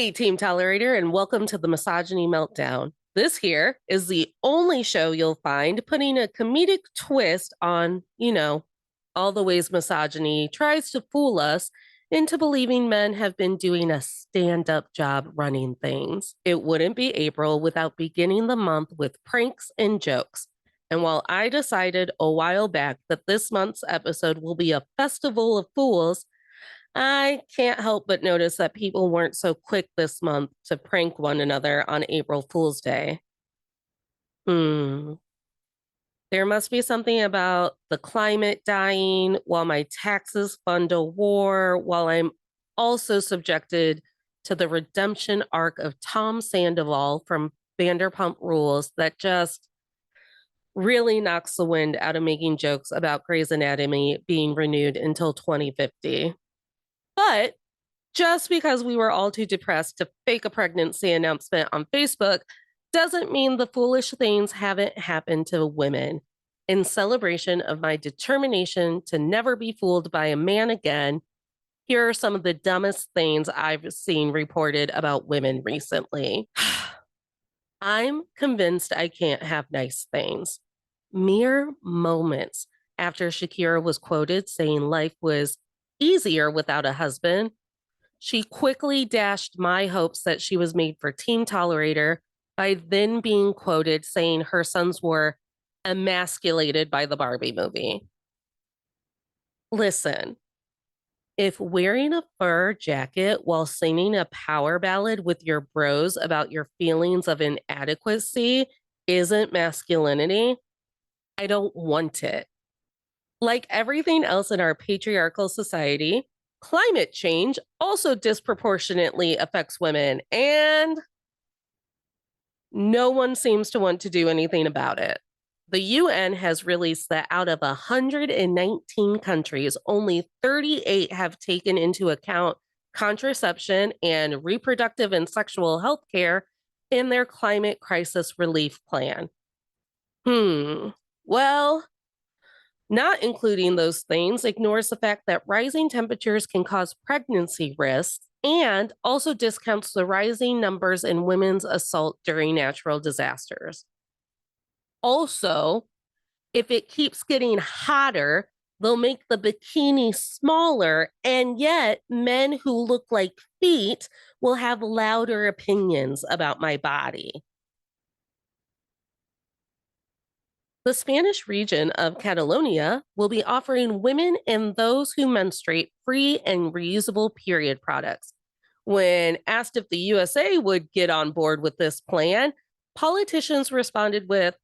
Hey, Team Tolerator, and welcome to the Misogyny Meltdown. This here is the only show you'll find putting a comedic twist on, all the ways misogyny tries to fool us into believing men have been doing a stand up job running things. It wouldn't be April without beginning the month with pranks and jokes. And while I decided a while back that this month's episode will be a festival of fools, I can't help but notice that people weren't so quick this month to prank one another on April Fool's Day. Hmm. There must be something about the climate dying while my taxes fund a war, while I'm also subjected to the redemption arc of Tom Sandoval from Vanderpump Rules that just really knocks the wind out of making jokes about Grey's Anatomy being renewed until 2050. But just because we were all too depressed to fake a pregnancy announcement on Facebook doesn't mean the foolish things haven't happened to women. In celebration of my determination to never be fooled by a man again, here are some of the dumbest things I've seen reported about women recently. I'm convinced I can't have nice things. Mere moments after Shakira was quoted saying life was easier without a husband, she quickly dashed my hopes that she was made for Team Tolerator by then being quoted saying her sons were emasculated by the Barbie movie. Listen, if wearing a fur jacket while singing a power ballad with your bros about your feelings of inadequacy isn't masculinity, I don't want it. Like everything else in our patriarchal society, climate change also disproportionately affects women, and no one seems to want to do anything about it. The UN has released that out of 119 countries, only 38 have taken into account contraception and reproductive and sexual health care in their climate crisis relief plan. Well, not including those things ignores the fact that rising temperatures can cause pregnancy risks and also discounts the rising numbers in women's assault during natural disasters. Also, if it keeps getting hotter, they'll make the bikini smaller, and yet men who look like feet will have louder opinions about my body. The Spanish region of Catalonia will be offering women and those who menstruate free and reusable period products. When asked if the USA would get on board with this plan, politicians responded with,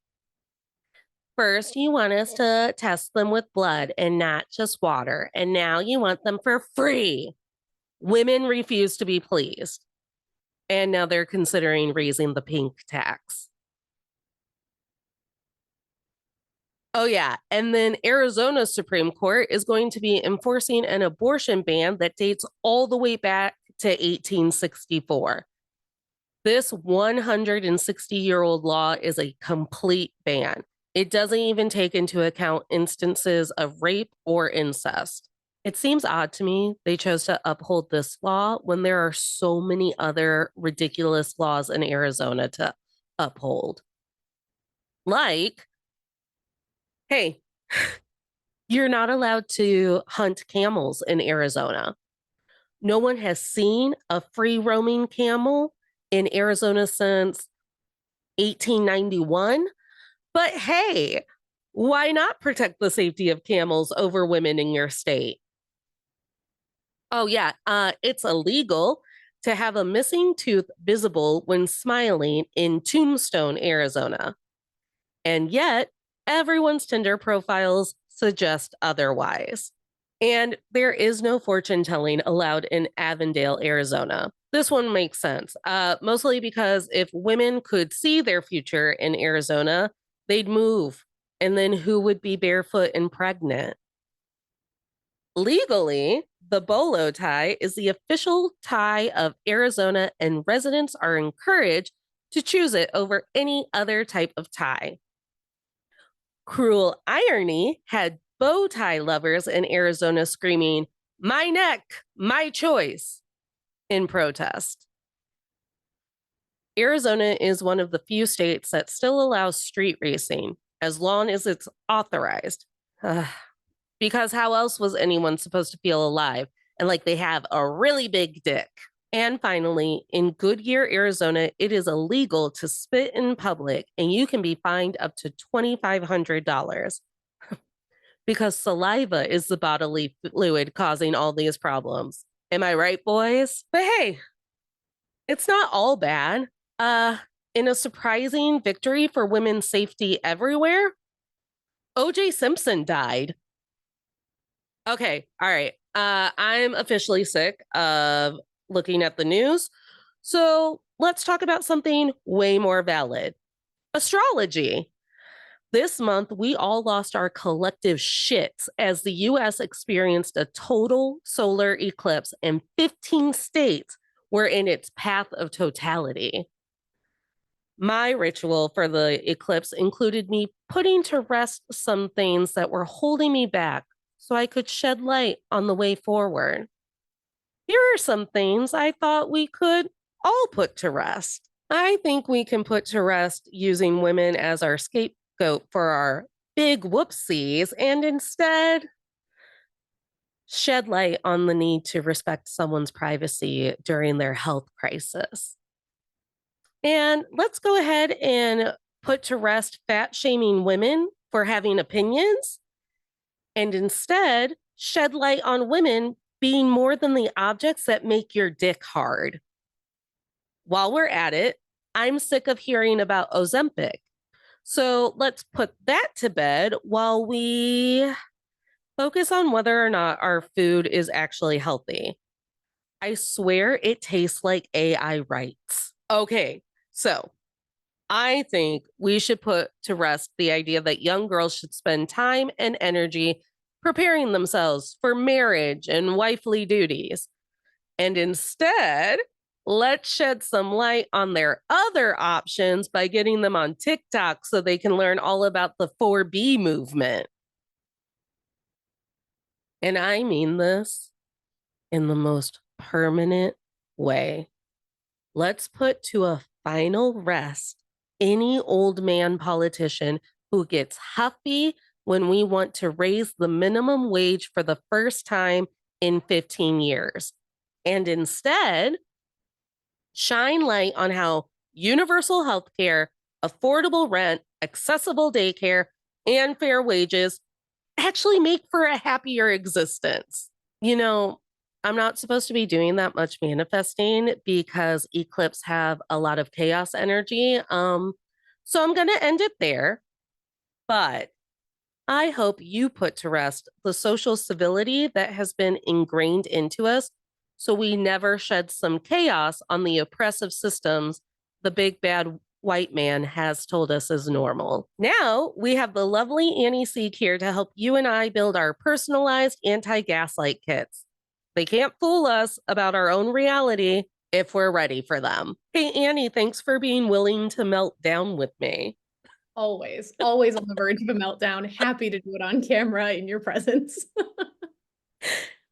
first, you want us to test them with blood and not just water, and now you want them for free. Women refused to be pleased, and now they're considering raising the pink tax. Oh, yeah. And then Arizona's Supreme Court is going to be enforcing an abortion ban that dates all the way back to 1864. This 160-year-old law is a complete ban. It doesn't even take into account instances of rape or incest. It seems odd to me they chose to uphold this law when there are so many other ridiculous laws in Arizona to uphold. Like, hey, you're not allowed to hunt camels in Arizona. No one has seen a free roaming camel in Arizona since 1891. But hey, why not protect the safety of camels over women in your state? Oh, yeah, it's illegal to have a missing tooth visible when smiling in Tombstone, Arizona. And yet, everyone's Tinder profiles suggest otherwise. And there is no fortune telling allowed in Avondale, Arizona. This one makes sense, mostly because if women could see their future in Arizona, they'd move. And then who would be barefoot and pregnant? Legally, the bolo tie is the official tie of Arizona, and residents are encouraged to choose it over any other type of tie. Cruel irony had bow tie lovers in Arizona screaming, "My neck, my choice," in protest. Arizona is one of the few states that still allows street racing as long as it's authorized. Because how else was anyone supposed to feel alive? And like they have a really big dick. And finally, in Goodyear, Arizona, it is illegal to spit in public and you can be fined up to $2,500 because saliva is the bodily fluid causing all these problems. Am I right, boys? But hey, it's not all bad. Uh, in a surprising victory for women's safety everywhere, OJ Simpson died. Okay, all right. I'm officially sick of looking at the news. So let's talk about something way more valid, astrology. This month, we all lost our collective shits as the US experienced a total solar eclipse and 15 states were in its path of totality. My ritual for the eclipse included me putting to rest some things that were holding me back so I could shed light on the way forward. Here are some things I thought we could all put to rest. I think we can put to rest using women as our scapegoat for our big whoopsies and instead shed light on the need to respect someone's privacy during their health crisis. And let's go ahead and put to rest fat shaming women for having opinions and instead shed light on women being more than the objects that make your dick hard. While we're at it, I'm sick of hearing about Ozempic. So let's put that to bed while we focus on whether or not our food is actually healthy. I swear it tastes like AI writes. Okay, so I think we should put to rest the idea that young girls should spend time and energy preparing themselves for marriage and wifely duties. And instead, let's shed some light on their other options by getting them on TikTok so they can learn all about the 4B movement. And I mean this in the most permanent way. Let's put to a final rest any old man politician who gets huffy when we want to raise the minimum wage for the first time in 15 years. And instead, shine light on how universal health care, affordable rent, accessible daycare, and fair wages actually make for a happier existence. You know, I'm not supposed to be doing that much manifesting because eclipse have a lot of chaos energy. So I'm going to end it there. But I hope you put to rest the social civility that has been ingrained into us so we never shed some chaos on the oppressive systems the big bad white man has told us is normal. Now we have the lovely Annie Sieg here to help you and I build our personalized anti-gaslight kits. They can't fool us about our own reality if we're ready for them. Hey, Annie, thanks for being willing to melt down with me. Always, always on the verge of a meltdown. Happy to do it on camera in your presence.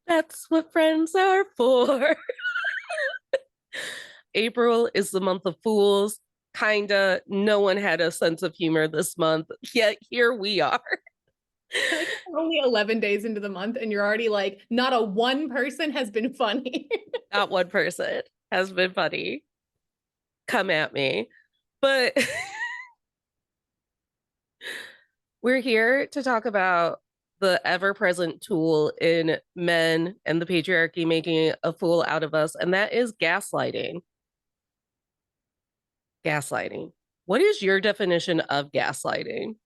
That's what friends are for. April is the month of fools. Kinda, no one had a sense of humor this month, yet here we are. Like we're only 11 days into the month, and you're already like, not a one person has been funny. Not one person has been funny. Come at me. But we're here to talk about the ever present tool in men and the patriarchy making a fool out of us, and that is gaslighting. Gaslighting. What is your definition of gaslighting?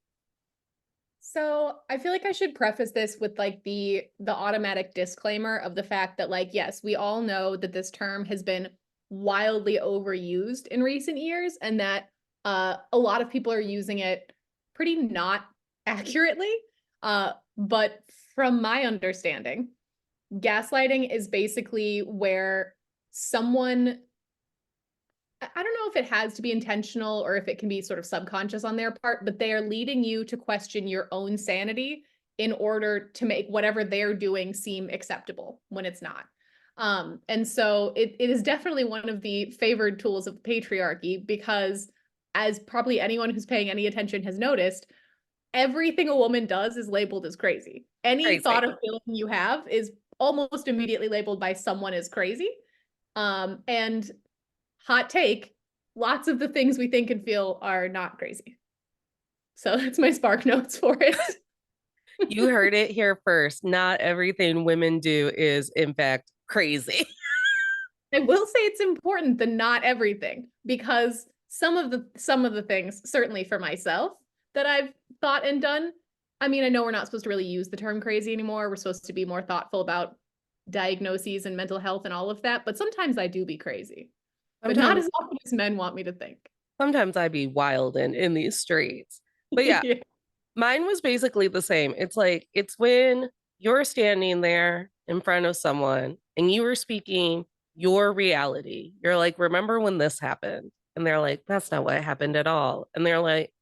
So I feel like I should preface this with like the automatic disclaimer of the fact that like, yes, we all know that this term has been wildly overused in recent years, and that a lot of people are using it pretty not accurately. But from my understanding, gaslighting is basically where someone, I don't know if it has to be intentional or if it can be sort of subconscious on their part, but they are leading you to question your own sanity in order to make whatever they're doing seem acceptable when it's not. And so it is definitely one of the favored tools of patriarchy because, as probably anyone who's paying any attention has noticed, everything a woman does is labeled as crazy. Any thought Crazy. or feeling you have is almost immediately labeled by someone as crazy. And hot take, lots of the things we think and feel are not crazy. So that's my spark notes for it. You heard it here first. Not everything women do is, in fact, crazy. I will say it's important, the not everything, because some of the things, certainly for myself, that I've thought and done. I mean, I know we're not supposed to really use the term crazy anymore. We're supposed to be more thoughtful about diagnoses and mental health and all of that. But sometimes I do be crazy, but not Sometimes, as often as men want me to think. sometimes I be wild in these streets. But yeah, Yeah. mine was basically the same. It's like, it's when you're standing there in front of someone and you were speaking your reality. You're like, remember when this happened? And they're like, that's not what happened at all. And they're like,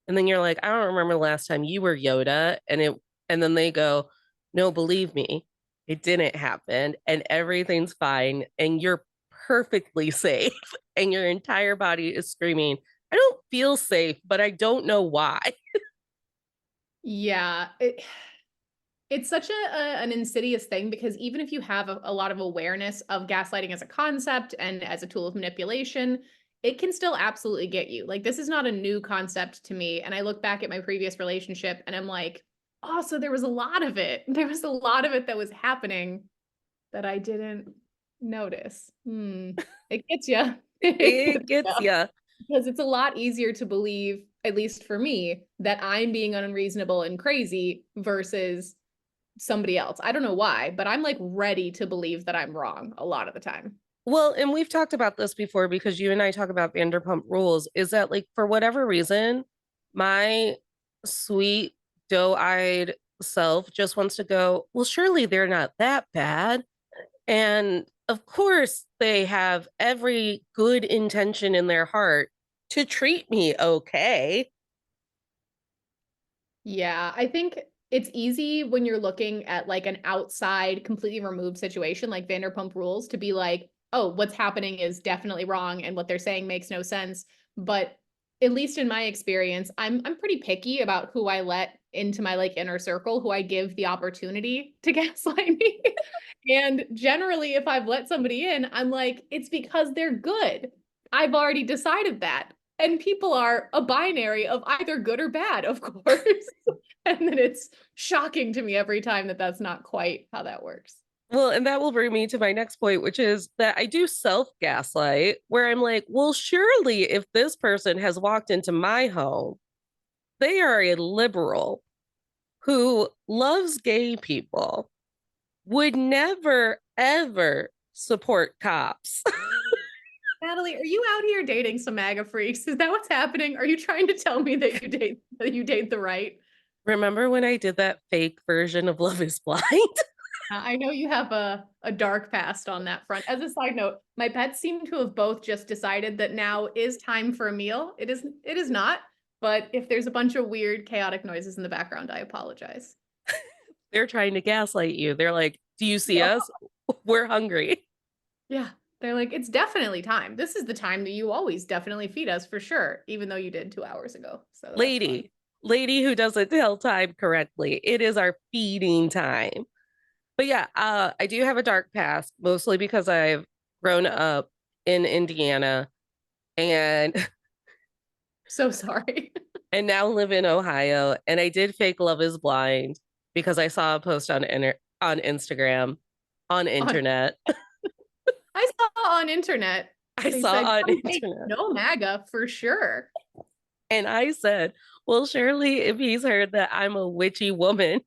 and then you're like, I don't remember the last time you were Yoda. And then they go, no, believe me, it didn't happen. And everything's fine. And you're perfectly safe. And your entire body is screaming, I don't feel safe, but I don't know why. Yeah, it's such an insidious thing because even if you have a lot of awareness of gaslighting as a concept and as a tool of manipulation, it can still absolutely get you. Like, this is not a new concept to me. And I look back at my previous relationship and I'm like, oh, so there was a lot of it. There was a lot of it that was happening that I didn't notice. It gets you. It It gets gets you. you. Because it's a lot easier to believe, at least for me, that I'm being unreasonable and crazy versus somebody else. I don't know why, but I'm like ready to believe that I'm wrong a lot of the time. Well, and we've talked about this before because you and I talk about Vanderpump Rules. Is that like for whatever reason, my sweet doe-eyed self just wants to go, well, surely they're not that bad. And of course, they have every good intention in their heart to treat me okay. Yeah, I think it's easy when you're looking at like an outside, completely removed situation like Vanderpump Rules to be like, oh, what's happening is definitely wrong and what they're saying makes no sense. But at least in my experience, I'm pretty picky about who I let into my like inner circle, who I give the opportunity to gaslight me. And generally, if I've let somebody in, I'm like, it's because they're good. I've already decided that. And people are a binary of either good or bad, of course. And then it's shocking to me every time that that's not quite how that works. Well, and that will bring me to my next point, which is that I do self gaslight, where I'm like, well, surely if this person has walked into my home, they are a liberal who loves gay people, would never, ever support cops. Natalie, are you out here dating some MAGA freaks? Is that what's happening? Are you trying to tell me that you date the right? Remember when I did that fake version of Love is Blind? I know you have a dark past on that front. As a side note, my pets seem to have both just decided that now is time for a meal. It is not, but if there's a bunch of weird chaotic noises in the background, I apologize. They're trying to gaslight you. They're like, do you see Yeah. us? We're hungry. Yeah. They're like, it's definitely time. This is the time that you always definitely feed us for sure, even though you did 2 hours ago. So that's fun. Lady who doesn't tell time correctly. It is our feeding time. But yeah, I do have a dark past, mostly because I've grown up in Indiana and So sorry. and now live in Ohio. And I did fake Love is Blind because I saw a post on Instagram on on internet. I saw on internet, I they saw said, on "Come take internet. no MAGA for sure." And I said, well, surely if he's heard that I'm a witchy woman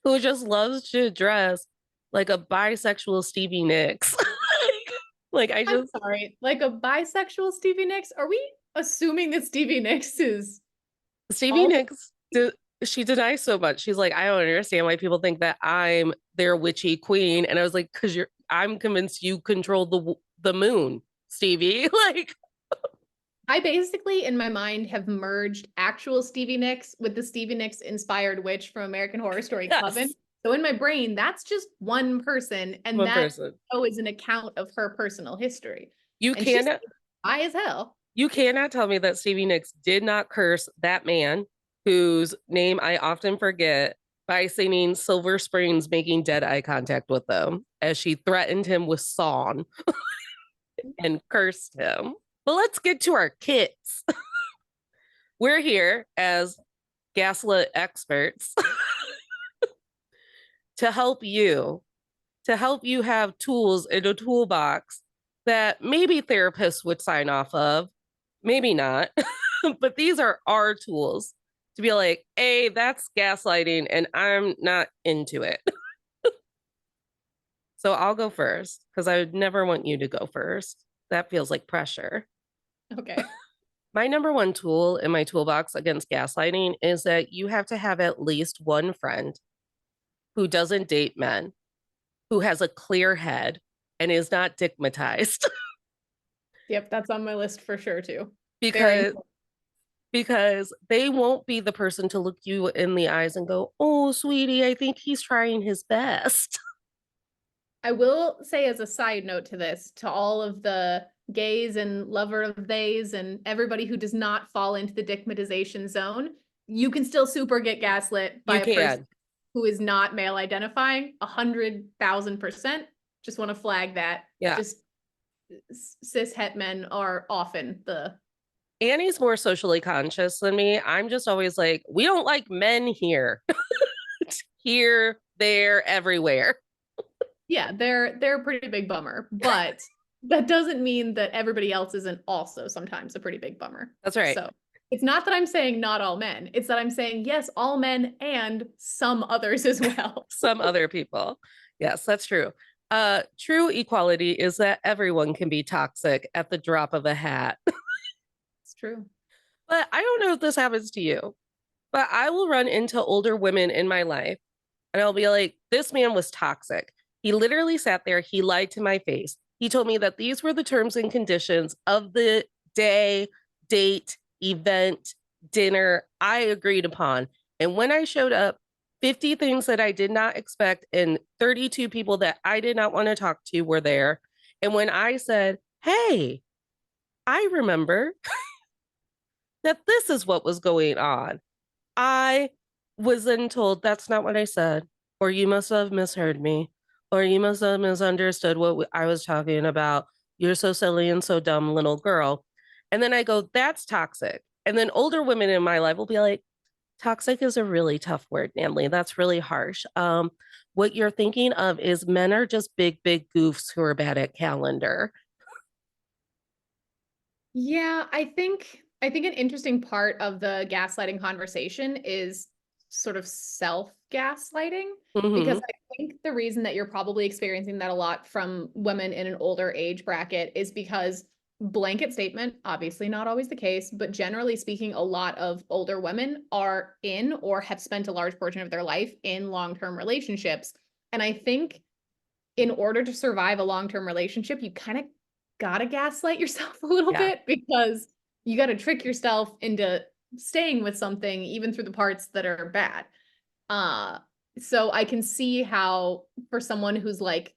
who just loves to dress like a bisexual Stevie Nicks. Like I I'm just sorry, like a bisexual Stevie Nicks? Are we assuming that Stevie Nicks is Stevie also Nicks she denies so much. She's like, I don't understand why people think that I'm their witchy queen. And I was like, because I'm convinced you control the moon, Stevie. Like, I basically in my mind have merged actual Stevie Nicks with the Stevie Nicks inspired witch from American Horror Story yes. Coven. So in my brain, that's just one person, and One that person. show is an account of her personal history. You And she's cannot high as hell. you cannot tell me that Stevie Nicks did not curse that man whose name I often forget by singing Silver Springs, making dead eye contact with them as she threatened him with Song and cursed him. But let's get to our kids. We're here as gaslit experts to help you, to help you have tools in a toolbox that maybe therapists would sign off of, maybe not. But these are our tools to be like, hey, that's gaslighting and I'm not into it. So I'll go first because I would never want you to go first. That feels like pressure. Okay. My number one tool in my toolbox against gaslighting is that you have to have at least one friend who doesn't date men, who has a clear head and is not stigmatized. Yep, that's on my list for sure too. Very because important. because they won't be the person to look you in the eyes and go, "Oh, sweetie, I think he's trying his best." I will say as a side note to this, to all of the gays and lover of theys and everybody who does not fall into the stigmatization zone, you can still super get gaslit by You a person can. who is not male identifying, 100,000%. Just want to flag that. Yeah. Just cis het men are often the Annie's more socially conscious than me. I'm just always like, we don't like men here. Here, there, everywhere. yeah, they're a pretty big bummer, but that doesn't mean that everybody else isn't also sometimes a pretty big bummer. That's right. So it's not that I'm saying not all men. It's that I'm saying yes, all men and some others as well. Some other people. Yes, that's true. True equality is that everyone can be toxic at the drop of a hat. It's true. But I don't know if this happens to you, but I will run into older women in my life and I'll be like, this man was toxic. He literally sat there, he lied to my face. He told me that these were the terms and conditions of the day, date, event, dinner I agreed upon. And when I showed up, 50 things that I did not expect and 32 people that I did not want to talk to were there. And when I said, hey, I remember that this is what was going on, I was then told that's not what I said, or you must have misheard me, or you must have misunderstood what I was talking about. You're so silly and so dumb, little girl. And then I go, that's toxic. And then older women in my life will be like, toxic is a really tough word, Natalie. That's really harsh. What you're thinking of is men are just big, big goofs who are bad at calendar. Yeah, I think an interesting part of the gaslighting conversation is sort of self-gaslighting because Mm-hmm. I think the reason that you're probably experiencing that a lot from women in an older age bracket is because blanket statement, obviously not always the case, but generally speaking, a lot of older women are in or have spent a large portion of their life in long-term relationships. And I think in order to survive a long-term relationship, you kind of gotta gaslight yourself a little Yeah. bit because you gotta trick yourself into staying with something even through the parts that are bad. Uh, so I can see how for someone who's like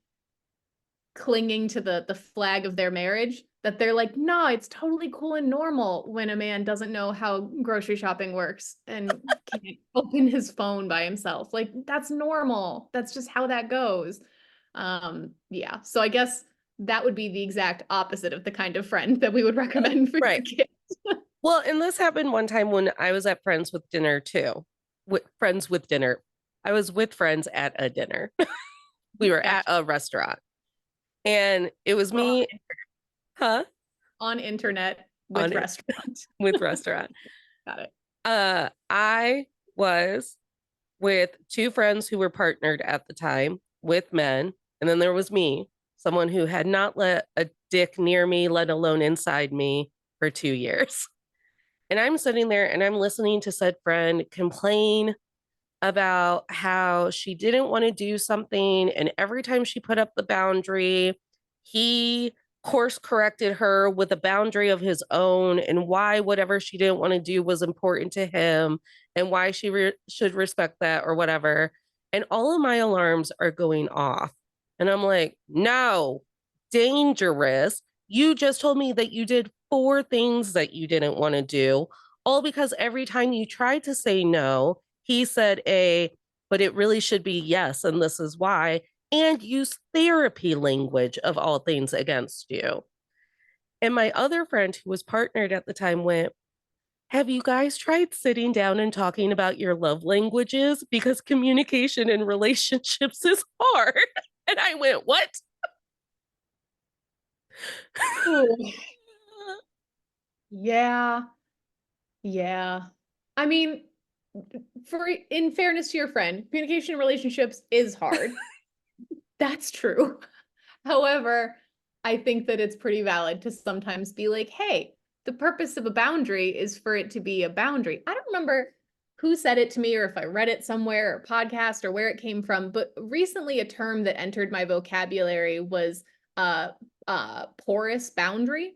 clinging to the flag of their marriage, that they're like, no, it's totally cool and normal when a man doesn't know how grocery shopping works and can't open his phone by himself. Like that's normal. That's just how that goes. Yeah. So I guess that would be the exact opposite of the kind of friend that we would recommend for Right. your kids. Well, and this happened one time when I was at Friends with Dinner too. With Friends with Dinner. I was with friends at a dinner. We were at Gotcha. a restaurant. And it was We're me, huh? on internet On with it restaurant. with restaurant. Got it. I was with two friends who were partnered at the time with men. And then there was me, someone who had not let a dick near me, let alone inside me, for 2 years. And I'm sitting there and I'm listening to said friend complain about how she didn't want to do something. And every time she put up the boundary, he course corrected her with a boundary of his own and why whatever she didn't want to do was important to him and why she should respect that or whatever. and all of my alarms are going off. And I'm like, no, dangerous. You just told me that you did four things that you didn't want to do, all because every time you tried to say no, he said but it really should be yes. And this is why. And use therapy language of all things against you. And my other friend who was partnered at the time went, have you guys tried sitting down and talking about your love languages? Because communication in relationships is hard. And I went, what? Ooh, yeah. Yeah. I mean, for in fairness to your friend, communication in relationships is hard. That's true. However, I think that it's pretty valid to sometimes be like, hey, the purpose of a boundary is for it to be a boundary. I don't remember who said it to me or if I read it somewhere or podcast or where it came from, but recently a term that entered my vocabulary was uh porous boundary.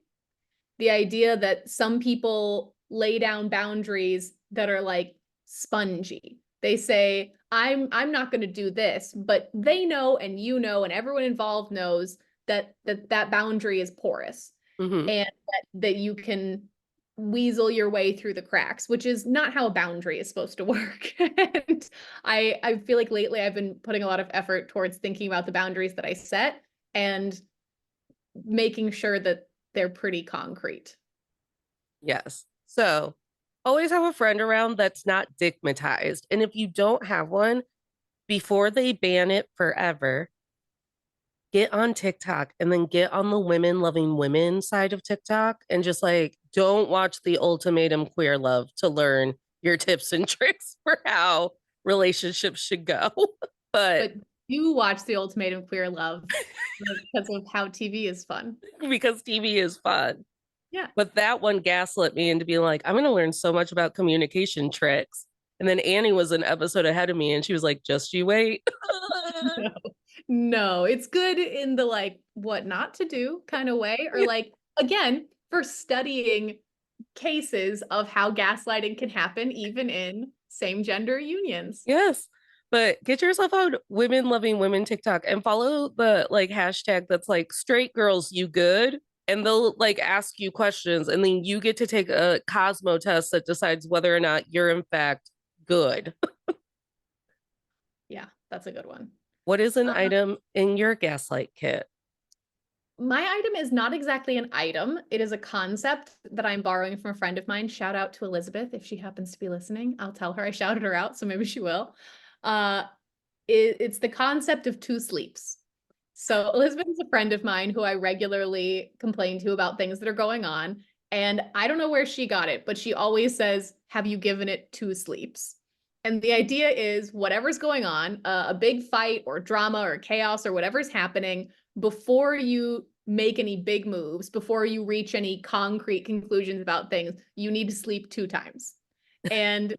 The idea that some people lay down boundaries that are like spongy. They say, I'm not going to do this, but they know and you know and everyone involved knows that boundary is porous Mm-hmm. and that you can weasel your way through the cracks, which is not how a boundary is supposed to work. And I feel like lately I've been putting a lot of effort towards thinking about the boundaries that I set and making sure that they're pretty concrete. Yes. So always have a friend around that's not digmatized. And if you don't have one, before they ban it forever, get on TikTok and then get on the women loving women side of TikTok and just like don't watch the ultimatum queer love to learn your tips and tricks for how relationships should go. But But you watch The Ultimatum Queer Love because of how TV is fun. because TV is fun. Yeah. But that one gaslit me into being like, I'm going to learn so much about communication tricks. And then Annie was an episode ahead of me and she was like, just you wait. No, no, it's good in the like what not to do kind of way, or like again, for studying cases of how gaslighting can happen even in same gender unions. Yes. But get yourself on women loving women TikTok and follow the like hashtag that's like straight girls, you good? And they'll like ask you questions and then you get to take a Cosmo test that decides whether or not you're in fact good. Yeah, that's a good one. What is an Uh, item in your gaslight kit? my item is not exactly an item. It is a concept that I'm borrowing from a friend of mine. Shout out to Elizabeth if she happens to be listening. I'll tell her I shouted her out, so maybe she will. Uh, it's the concept of two sleeps. So Elizabeth is a friend of mine who I regularly complain to about things that are going on. And I don't know where she got it, but she always says, have you given it two sleeps? And the idea is whatever's going on, a big fight or drama or chaos or whatever's happening, before you make any big moves, before you reach any concrete conclusions about things, you need to sleep two times. And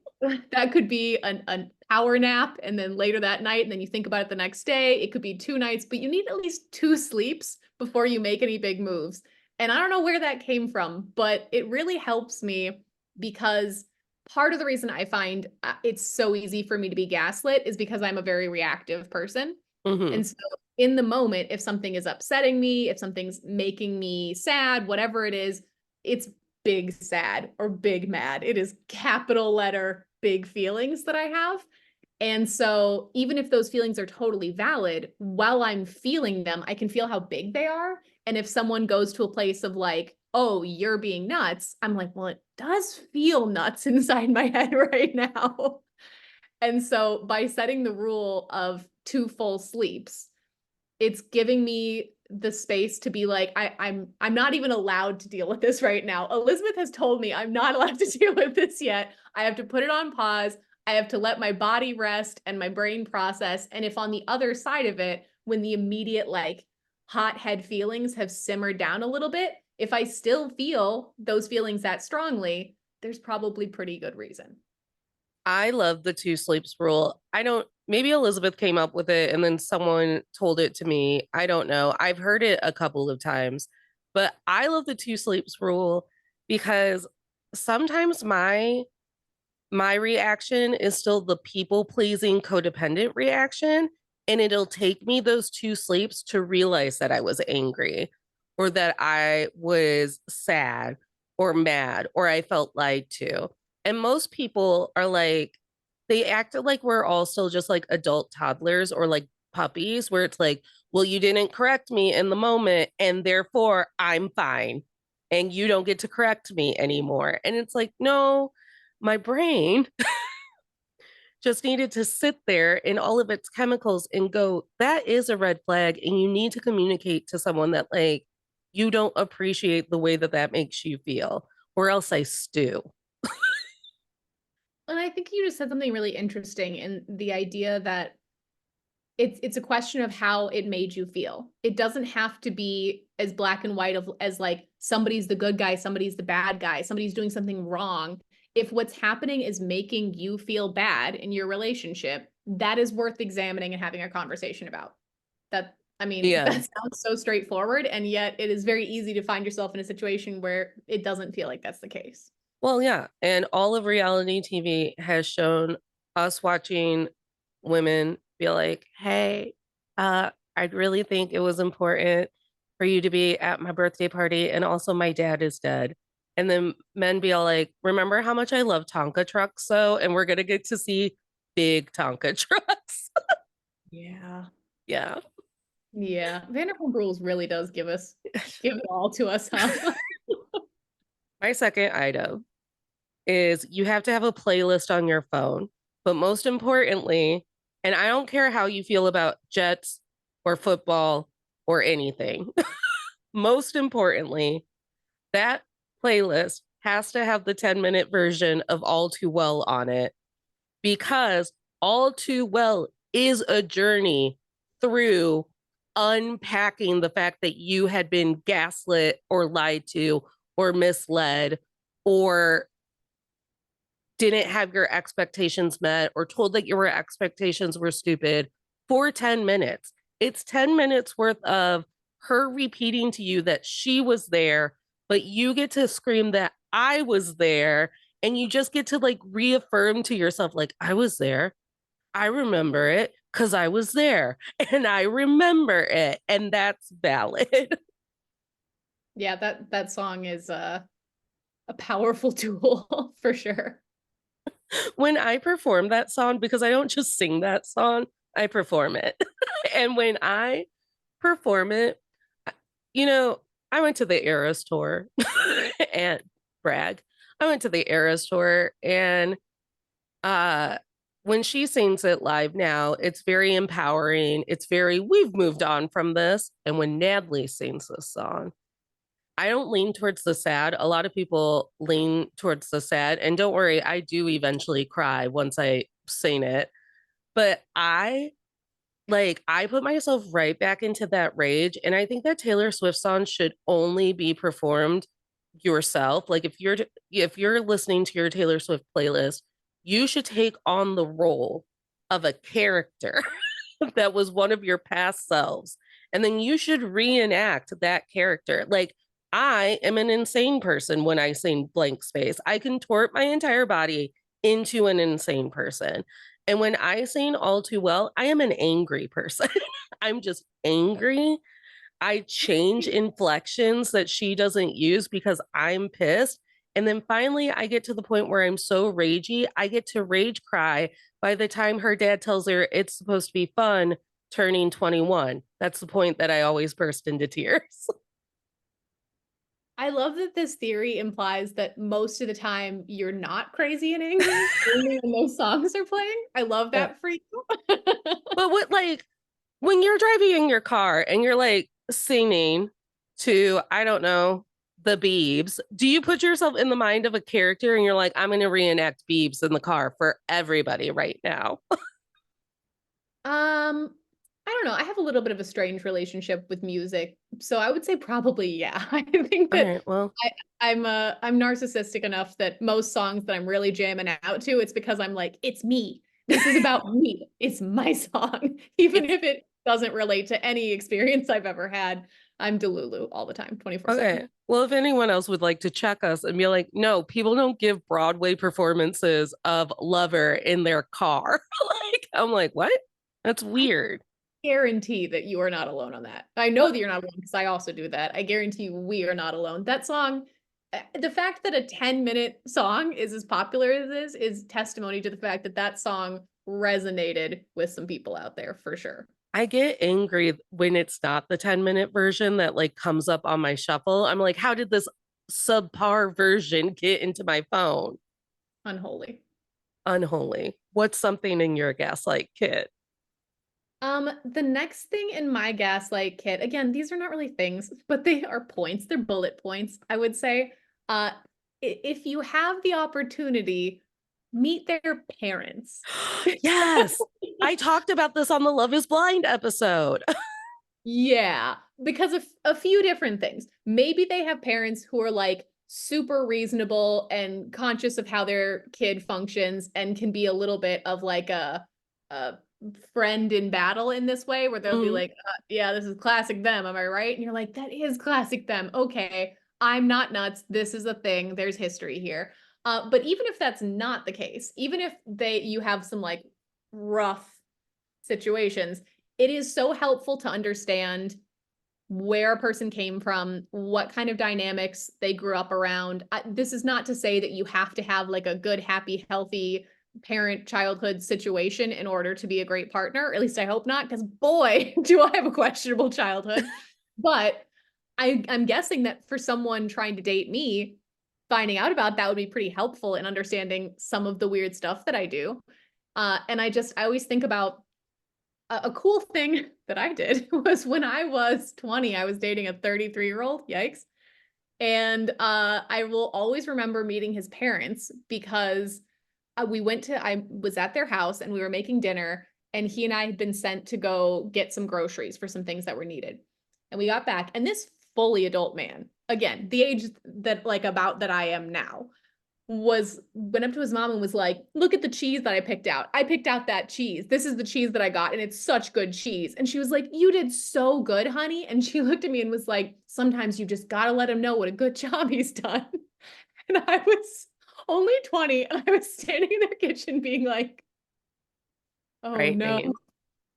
that could be an hour nap and then later that night, and then you think about it the next day. It could be 2 nights, but you need at least two sleeps before you make any big moves. And I don't know where that came from, but it really helps me because part of the reason I find it's so easy for me to be gaslit is because I'm a very reactive person. Mm-hmm. And so in the moment, if something is upsetting me, if something's making me sad, whatever it is, it's big sad or big mad. It is capital letter big feelings that I have. And so even if those feelings are totally valid, while I'm feeling them, I can feel how big they are. And if someone goes to a place of like, oh, you're being nuts, I'm like, well, it does feel nuts inside my head right now. And so by setting the rule of two full sleeps, it's giving me the space to be like, I'm not even allowed to deal with this right now. Elizabeth has told me I'm not allowed to deal with this yet. I have to put it on pause. I have to let my body rest and my brain process. And if on the other side of it, when the immediate like hot head feelings have simmered down a little bit, if I still feel those feelings that strongly, there's probably pretty good reason. I love the two sleeps rule. I don't, maybe Elizabeth came up with it and then someone told it to me. I don't know. I've heard it a couple of times, but I love the two sleeps rule because sometimes my my reaction is still the people pleasing codependent reaction. And it'll take me those two sleeps to realize that I was angry or that I was sad or mad or I felt lied to. And most people are like, they act like we're all still just like adult toddlers or like puppies, where it's like, well, you didn't correct me in the moment, and therefore I'm fine. And you don't get to correct me anymore. And it's like, no, my brain just needed to sit there in all of its chemicals and go, that is a red flag. And you need to communicate to someone that, like, you don't appreciate the way that that makes you feel, or else I stew. And I think you just said something really interesting in the idea that it's a question of how it made you feel. It doesn't have to be as black and white as like somebody's the good guy, somebody's the bad guy, somebody's doing something wrong. If what's happening is making you feel bad in your relationship, that is worth examining and having a conversation about. That, I mean, Yeah. that sounds so straightforward, and yet it is very easy to find yourself in a situation where it doesn't feel like that's the case. Well, yeah. And all of reality TV has shown us watching women be like, hey, I'd really think it was important for you to be at my birthday party. And also, my dad is dead. And then men be all like, remember how much I love Tonka trucks? So, and we're going to get to see big Tonka trucks. Yeah. Yeah. Yeah. Vanderpump Rules really does give it all to us, huh? My second item is you have to have a playlist on your phone. But most importantly, and I don't care how you feel about Jets or football or anything, most importantly, that playlist has to have the 10-minute version of All Too Well on it, because All Too Well is a journey through unpacking the fact that you had been gaslit or lied to or misled or didn't have your expectations met or told that your expectations were stupid for 10 minutes. It's 10 minutes worth of her repeating to you that she was there, but you get to scream that I was there. And you just get to like reaffirm to yourself, like, I was there. I remember it because I was there and I remember it. And that's valid. Yeah, that song is a powerful tool for sure. When I perform that song, because I don't just sing that song, I perform it. And when I perform it, you know, I went to the Eras tour and brag. I went to the Eras tour, and uh when she sings it live now, it's very empowering. It's very, we've moved on from this. And when Natalie sings this song, I don't lean towards the sad. A lot of people lean towards the sad. And don't worry, I do eventually cry once I sing it. But I put myself right back into that rage. And I think that Taylor Swift songs should only be performed yourself. Like if you're listening to your Taylor Swift playlist, you should take on the role of a character that was one of your past selves. And then you should reenact that character. Like, I am an insane person when I sing blank space. I contort my entire body into an insane person. And when I sing All Too Well, I am an angry person. I'm just angry. I change inflections that she doesn't use because I'm pissed. And then finally, I get to the point where I'm so ragey, I get to rage cry by the time her dad tells her it's supposed to be fun turning 21. That's the point that I always burst into tears. I love that this theory implies that most of the time you're not crazy and angry, only when those songs are playing. I love Yeah. that for you. But what, like, when you're driving in your car and you're like singing to, I don't know, the Beebs, do you put yourself in the mind of a character and you're like, I'm going to reenact Beebs in the car for everybody right now? I don't know. I have a little bit of a strange relationship with music, so I would say probably yeah. I think All that right, well, I'm narcissistic enough that most songs that I'm really jamming out to, it's because I'm like, it's me. This is about me. It's my song, even it's if it doesn't relate to any experience I've ever had. I'm Delulu all the time, 24/7. Okay. Well, if anyone else would like to check us and be like, no, people don't give Broadway performances of Lover in their car. Like, I'm like, what? That's I weird. guarantee that you are not alone on that. I know What? that you're not alone because I also do that. I guarantee you we are not alone. That song, the fact that a 10-minute song is as popular as this is testimony to the fact that that song resonated with some people out there for sure. I get angry when it's not the 10-minute version that like comes up on my shuffle. I'm like, how did this subpar version get into my phone? Unholy. Unholy. What's something in your gaslight kit? The next thing in my gaslight kit, again, these are not really things, but they are points. They're bullet points, I would say. Uh, if you have the opportunity, meet their parents. Yes. I talked about this on the Love is Blind episode. Yeah, because of a few different things. Maybe they have parents who are like super reasonable and conscious of how their kid functions and can be a little bit of like a friend in battle in this way where they'll be Mhm. like, yeah, this is classic them, am I right? And you're like, that is classic them. Okay, I'm not nuts. This is a thing. There's history here. But even if that's not the case, even if you have some like rough situations, it is so helpful to understand where a person came from, what kind of dynamics they grew up around. This is not to say that you have to have like a good, happy, healthy parent childhood situation in order to be a great partner. Or at least I hope not, because boy, do I have a questionable childhood. But I'm guessing that for someone trying to date me, finding out about that would be pretty helpful in understanding some of the weird stuff that I do. And I always think about a cool thing that I did was when I was 20, I was dating a 33-year-old. Yikes. And I will always remember meeting his parents because I was at their house and we were making dinner, and he and I had been sent to go get some groceries for some things that were needed. And we got back, and this fully adult man, again, the age that like about that I am now, went up to his mom and was like, look at the cheese that I picked out. I picked out that cheese. This is the cheese that I got, and it's such good cheese. And she was like, you did so good, honey. And she looked at me and was like, sometimes you just gotta let him know what a good job he's done. And I was only 20, and I was standing in their kitchen being like, oh no. Frightening.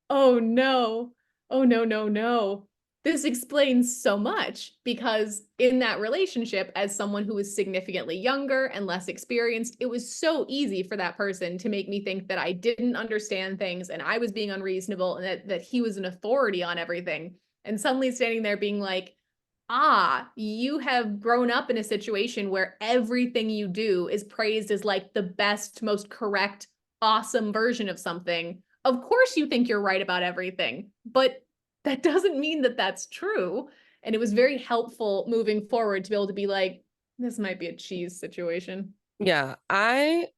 Oh no. Oh no, no, no. This explains so much because in that relationship, as someone who was significantly younger and less experienced, it was so easy for that person to make me think that I didn't understand things and I was being unreasonable and that he was an authority on everything. And suddenly standing there being like, ah, you have grown up in a situation where everything you do is praised as like the best, most correct, awesome version of something. Of course, you think you're right about everything, but that doesn't mean that that's true. And it was very helpful moving forward to be able to be like, this might be a cheese situation. Yeah, I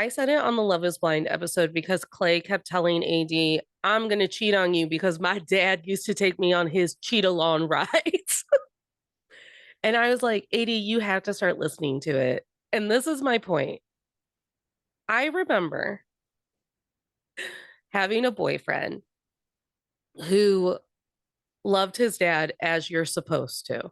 said it on the Love is Blind episode because Clay kept telling AD, I'm going to cheat on you because my dad used to take me on his cheat along rides. And I was like, AD, you have to start listening to it. And this is my point. I remember having a boyfriend who loved his dad as you're supposed to.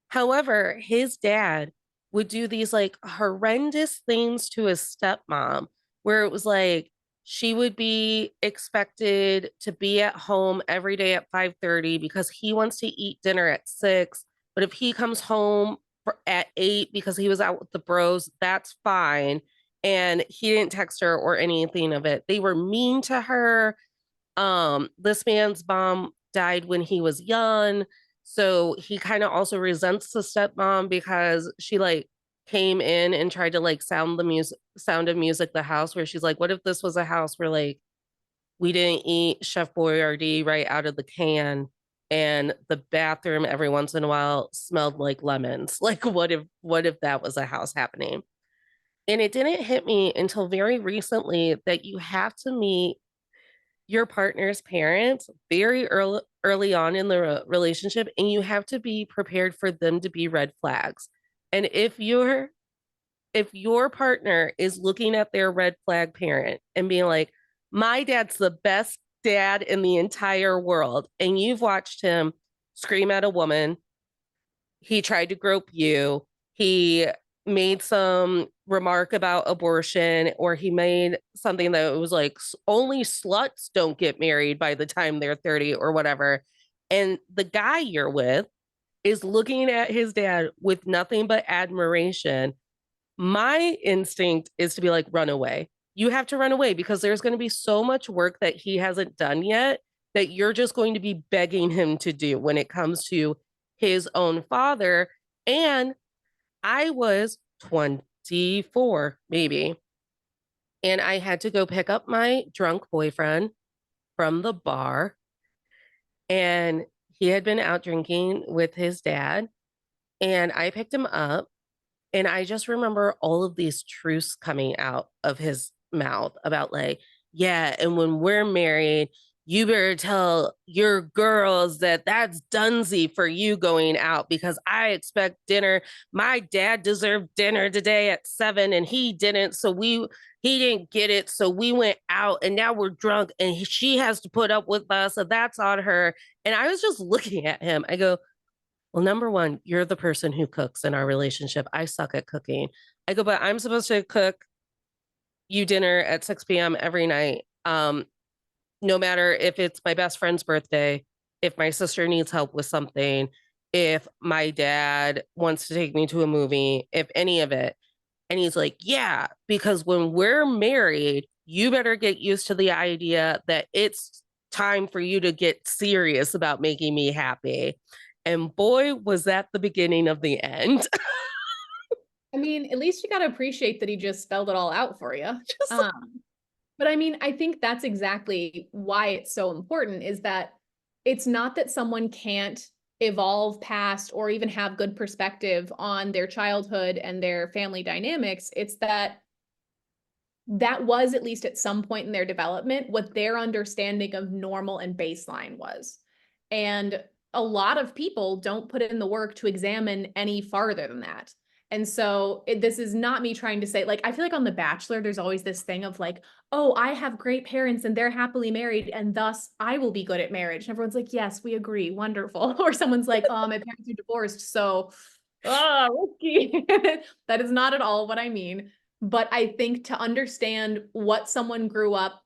However, his dad would do these like horrendous things to his stepmom, where it was like she would be expected to be at home every day at 5:30 because he wants to eat dinner at 6. But if he comes home at 8 because he was out with the bros, that's fine. And he didn't text her or anything of it. They were mean to her. This man's mom died when he was young, so he kind of also resents the stepmom because she like came in and tried to like sound of music the house, where she's like, what if this was a house where like we didn't eat Chef Boyardee right out of the can and the bathroom every once in a while smelled like lemons? Like what if that was a house happening? And it didn't hit me until very recently that you have to meet your partner's parents very early on in the relationship, and you have to be prepared for them to be red flags. And if your partner is looking at their red flag parent and being like, my dad's the best dad in the entire world. And you've watched him scream at a woman. He tried to grope you. He made some remark about abortion, or he made something that was like, only sluts don't get married by the time they're 30 or whatever. And the guy you're with is looking at his dad with nothing but admiration. My instinct is to be like, run away. You have to run away because there's going to be so much work that he hasn't done yet that you're just going to be begging him to do when it comes to his own father. And I was 24, maybe, and I had to go pick up my drunk boyfriend from the bar. And he had been out drinking with his dad. And I picked him up. And I just remember all of these truths coming out of his mouth about, like, yeah, and when we're married, you better tell your girls that that's Dunsey for you going out because I expect dinner. My dad deserved dinner today at 7 and he didn't. So he didn't get it. So we went out and now we're drunk and she has to put up with us. So that's on her. And I was just looking at him. I go, well, number one, you're the person who cooks in our relationship. I suck at cooking. I go, but I'm supposed to cook you dinner at 6 p.m. every night. No matter if it's my best friend's birthday, if my sister needs help with something, if my dad wants to take me to a movie, if any of it. And he's like, yeah, because when we're married, you better get used to the idea that it's time for you to get serious about making me happy. And boy, was that the beginning of the end. I mean, at least you got to appreciate that he just spelled it all out for you. Just But I mean, I think that's exactly why it's so important is that it's not that someone can't evolve past or even have good perspective on their childhood and their family dynamics. It's that that was, at least at some point in their development, what their understanding of normal and baseline was. And a lot of people don't put in the work to examine any farther than that. And so this is not me trying to say, like, I feel like on The Bachelor, there's always this thing of like, oh, I have great parents and they're happily married, and thus I will be good at marriage. And everyone's like, yes, we agree, wonderful. Or someone's like, oh, my parents are divorced, so, risky. That is not at all what I mean. But I think to understand what someone grew up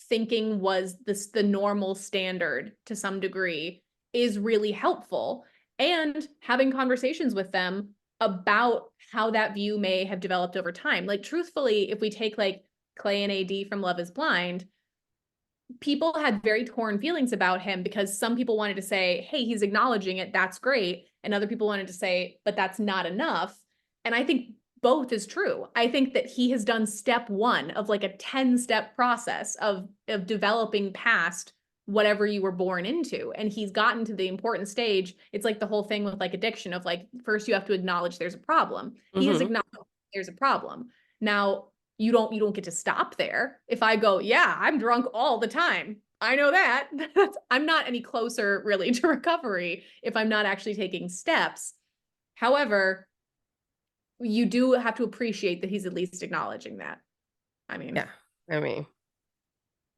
thinking was the normal standard to some degree is really helpful. And having conversations with them about how that view may have developed over time. Like, truthfully, if we take like Clay and AD from Love is Blind, people had very torn feelings about him because some people wanted to say, hey, he's acknowledging it, that's great. And other people wanted to say, but that's not enough. And I think both is true. I think that he has done step one of like a 10-step process of developing past whatever you were born into. And he's gotten to the important stage. It's like the whole thing with like addiction of like, first you have to acknowledge there's a problem. He has acknowledged there's a problem. Now, you don't get to stop there. If I go, yeah, I'm drunk all the time, I know that. I'm not any closer really to recovery if I'm not actually taking steps. However, you do have to appreciate that he's at least acknowledging that. I mean, yeah, I mean,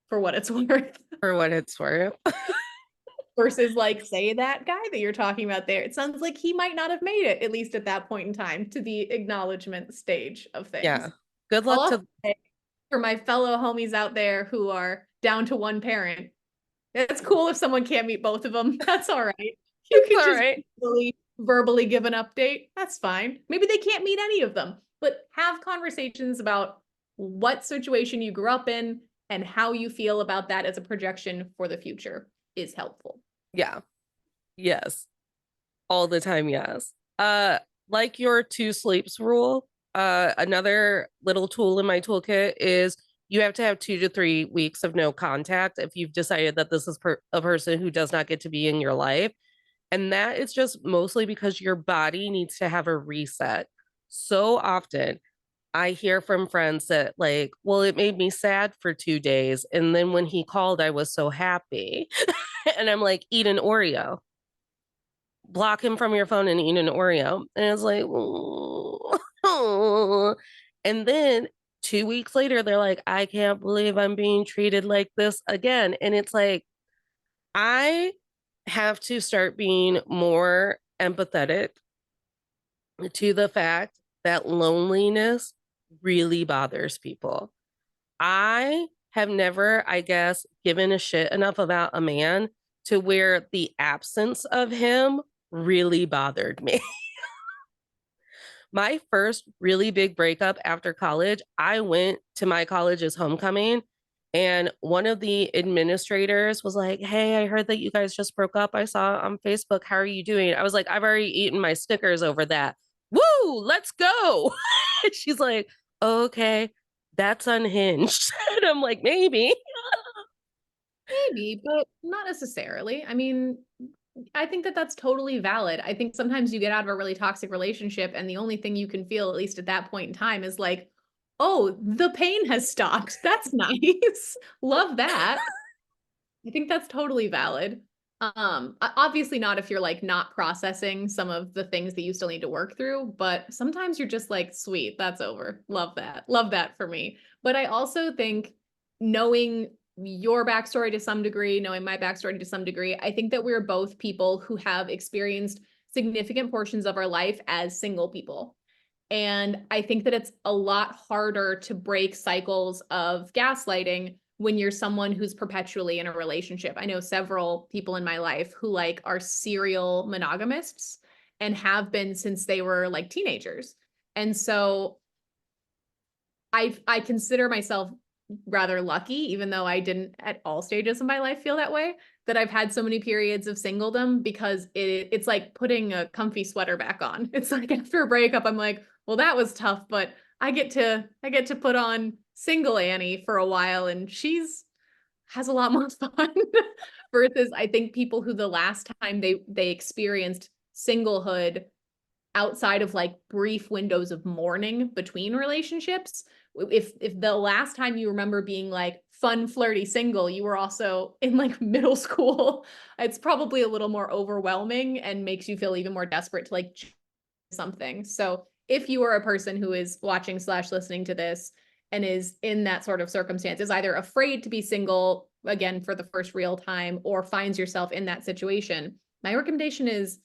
for what it's worth. for what it's worth. Versus like, say, that guy that you're talking about there. It sounds like he might not have made it, at least at that point in time, to the acknowledgement stage of things. Yeah. Good luck All to for my fellow homies out there who are down to one parent, it's cool if someone can't meet both of them. That's all right. You can all just right. verbally give an update. That's fine. Maybe they can't meet any of them, but have conversations about what situation you grew up in and how you feel about that as a projection for the future is helpful. Yeah. Yes. All the time, yes. Like your two sleeps rule, another little tool in my toolkit is you have to have 2 to 3 weeks of no contact if you've decided that this is a person who does not get to be in your life. And that is just mostly because your body needs to have a reset. So often I hear from friends that, like, well, it made me sad for 2 days. And then when he called, I was so happy. And I'm like, eat an Oreo, block him from your phone and eat an Oreo. And it's like, oh. And then 2 weeks later, they're like, I can't believe I'm being treated like this again. And it's like, I have to start being more empathetic to the fact that loneliness really bothers people. I have never, I guess, given a shit enough about a man to where the absence of him really bothered me. My first really big breakup after college, I went to my college's homecoming and one of the administrators was like, "Hey, I heard that you guys just broke up. I saw on Facebook. How are you doing?" I was like, "I've already eaten my Snickers over that. Woo, let's go." She's like, "Okay, that's unhinged." And I'm like, "Maybe." Maybe, but not necessarily. I mean, I think that that's totally valid. I think sometimes you get out of a really toxic relationship and the only thing you can feel, at least at that point in time, is like, "Oh, the pain has stopped. That's nice. Love that." I think that's totally valid. Obviously not if you're like not processing some of the things that you still need to work through, but sometimes you're just like, sweet, that's over. Love that. Love that for me. But I also think knowing your backstory to some degree, knowing my backstory to some degree, I think that we're both people who have experienced significant portions of our life as single people. And I think that it's a lot harder to break cycles of gaslighting when you're someone who's perpetually in a relationship. I know several people in my life who like are serial monogamists and have been since they were like teenagers. And so I consider myself rather lucky, even though I didn't at all stages of my life feel that way, that I've had so many periods of singledom because it's like putting a comfy sweater back on. It's like after a breakup, I'm like, well, that was tough, but I get to put on single Annie for a while and she's has a lot more fun versus I think people who the last time they experienced singlehood outside of like brief windows of mourning between relationships, if the last time you remember being like fun flirty single you were also in like middle school, it's probably a little more overwhelming and makes you feel even more desperate to like something. So if you are a person who is watching slash listening to this and is in that sort of circumstance, is either afraid to be single again for the first real time or finds yourself in that situation, my recommendation is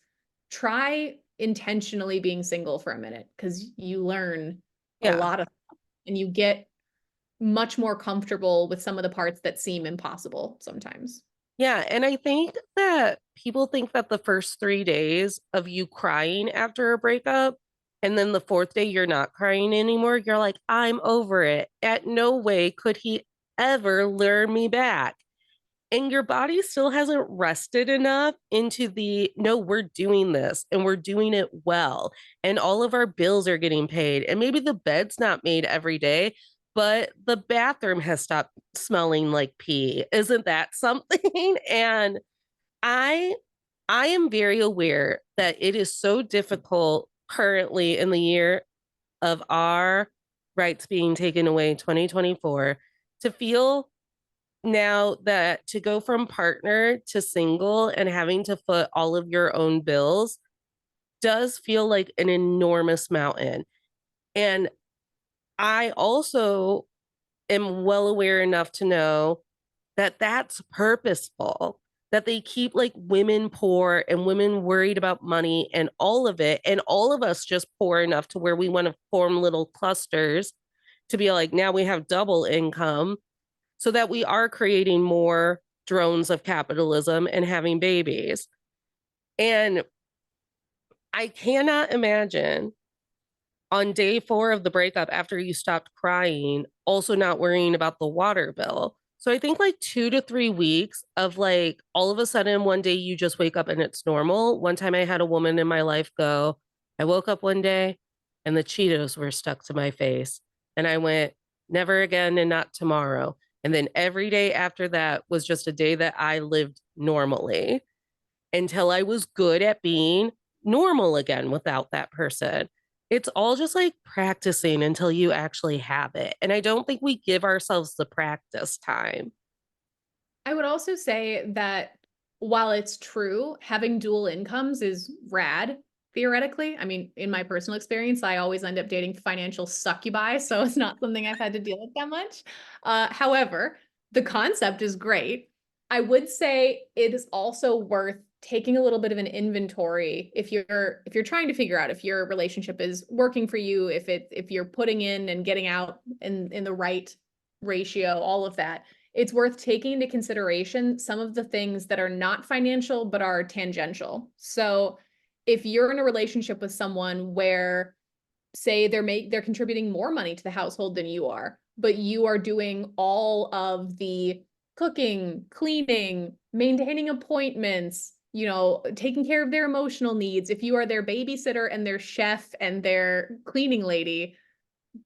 try intentionally being single for a minute because you learn a Yeah. lot of and you get much more comfortable with some of the parts that seem impossible sometimes. Yeah. And I think that people think that the first 3 days of you crying after a breakup, and then the fourth day you're not crying anymore, you're like, I'm over it. At no way could he ever lure me back. And your body still hasn't rested enough into the no, we're doing this and we're doing it well. And all of our bills are getting paid. And maybe the bed's not made every day, but the bathroom has stopped smelling like pee. Isn't that something? And I I am very aware that it is so difficult currently in the year of our rights being taken away 2024 to feel now that to go from partner to single and having to foot all of your own bills does feel like an enormous mountain. And I also am well aware enough to know that that's purposeful, that they keep like women poor and women worried about money and all of it. And all of us just poor enough to where we want to form little clusters to be like, now we have double income so that we are creating more drones of capitalism and having babies. And I cannot imagine on day 4 of the breakup after you stopped crying, also not worrying about the water bill. So I think like 2 to 3 weeks of like all of a sudden one day you just wake up and it's normal. One time I had a woman in my life go, I woke up one day and the Cheetos were stuck to my face. And I went, never again and not tomorrow. And then every day after that was just a day that I lived normally until I was good at being normal again without that person. It's all just like practicing until you actually have it. And I don't think we give ourselves the practice time. I would also say that while it's true, having dual incomes is rad. theoretically. I mean, in my personal experience, I always end up dating financial succubi, so it's not something I've had to deal with that much. However, the concept is great. I would say it is also worth taking a little bit of an inventory if you're trying to figure out if your relationship is working for you, if you're putting in and getting out in the right ratio, all of that. It's worth taking into consideration some of the things that are not financial but are tangential. So if you're in a relationship with someone where, say, they're contributing more money to the household than you are, but you are doing all of the cooking, cleaning, maintaining appointments, taking care of their emotional needs, if you are their babysitter and their chef and their cleaning lady,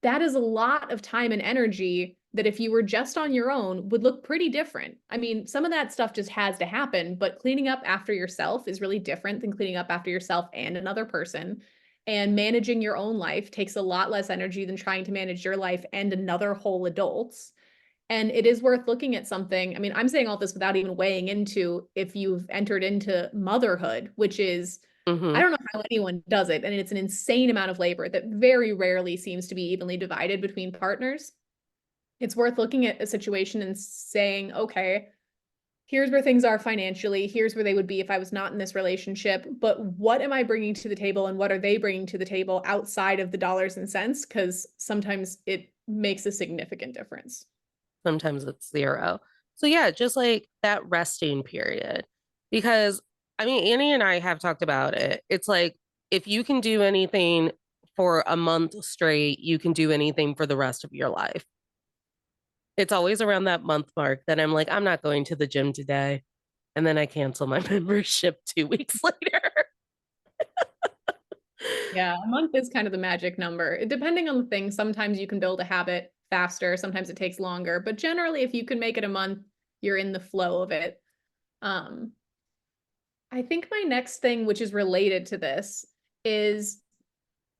that is a lot of time and energy that if you were just on your own would look pretty different. I mean, some of that stuff just has to happen, but cleaning up after yourself is really different than cleaning up after yourself and another person. And managing your own life takes a lot less energy than trying to manage your life and another whole adult's. And it is worth looking at something. I mean, I'm saying all this without even weighing into if you've entered into motherhood, which is, I Mm-hmm. don't know how anyone does it. And it's an insane amount of labor that very rarely seems to be evenly divided between partners. It's worth looking at a situation and saying, okay, here's where things are financially. Here's where they would be if I was not in this relationship. But what am I bringing to the table and what are they bringing to the table outside of the dollars and cents? Because sometimes it makes a significant difference. Sometimes it's zero. So yeah, just like that resting period. Because I mean, Annie and I have talked about it. It's like if you can do anything for a month straight, you can do anything for the rest of your life. It's always around that month mark that I'm like, I'm not going to the gym today. And then I cancel my membership 2 weeks later. Yeah, a month is kind of the magic number. Depending on the thing, sometimes you can build a habit faster, sometimes it takes longer, but generally if you can make it a month, you're in the flow of it. Um, I think my next thing, which is related to this, is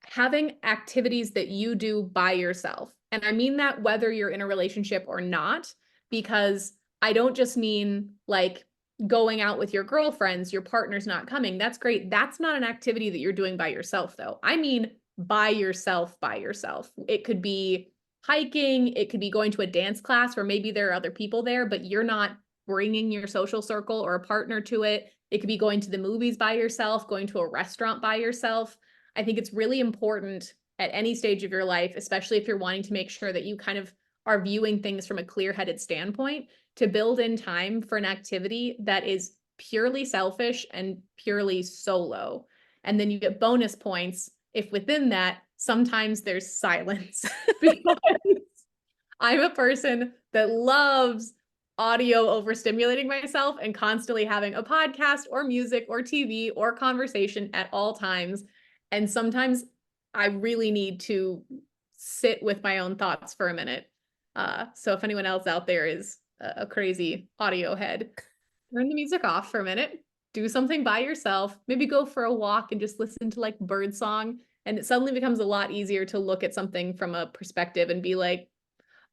having activities that you do by yourself. And I mean that whether you're in a relationship or not, because I don't just mean like going out with your girlfriends, your partner's not coming. That's great. That's not an activity that you're doing by yourself, though. I mean, by yourself, by yourself. It could be hiking, it could be going to a dance class where maybe there are other people there, but you're not bringing your social circle or a partner to it. It could be going to the movies by yourself, going to a restaurant by yourself. I think it's really important at any stage of your life, especially if you're wanting to make sure that you kind of are viewing things from a clear-headed standpoint, to build in time for an activity that is purely selfish and purely solo. And then you get bonus points if within that, sometimes there's silence. Because I'm a person that loves audio overstimulating myself and constantly having a podcast or music or TV or conversation at all times. And sometimes I really need to sit with my own thoughts for a minute. So if anyone else out there is a crazy audio head, turn the music off for a minute, do something by yourself, maybe go for a walk and just listen to like bird song. And it suddenly becomes a lot easier to look at something from a perspective and be like,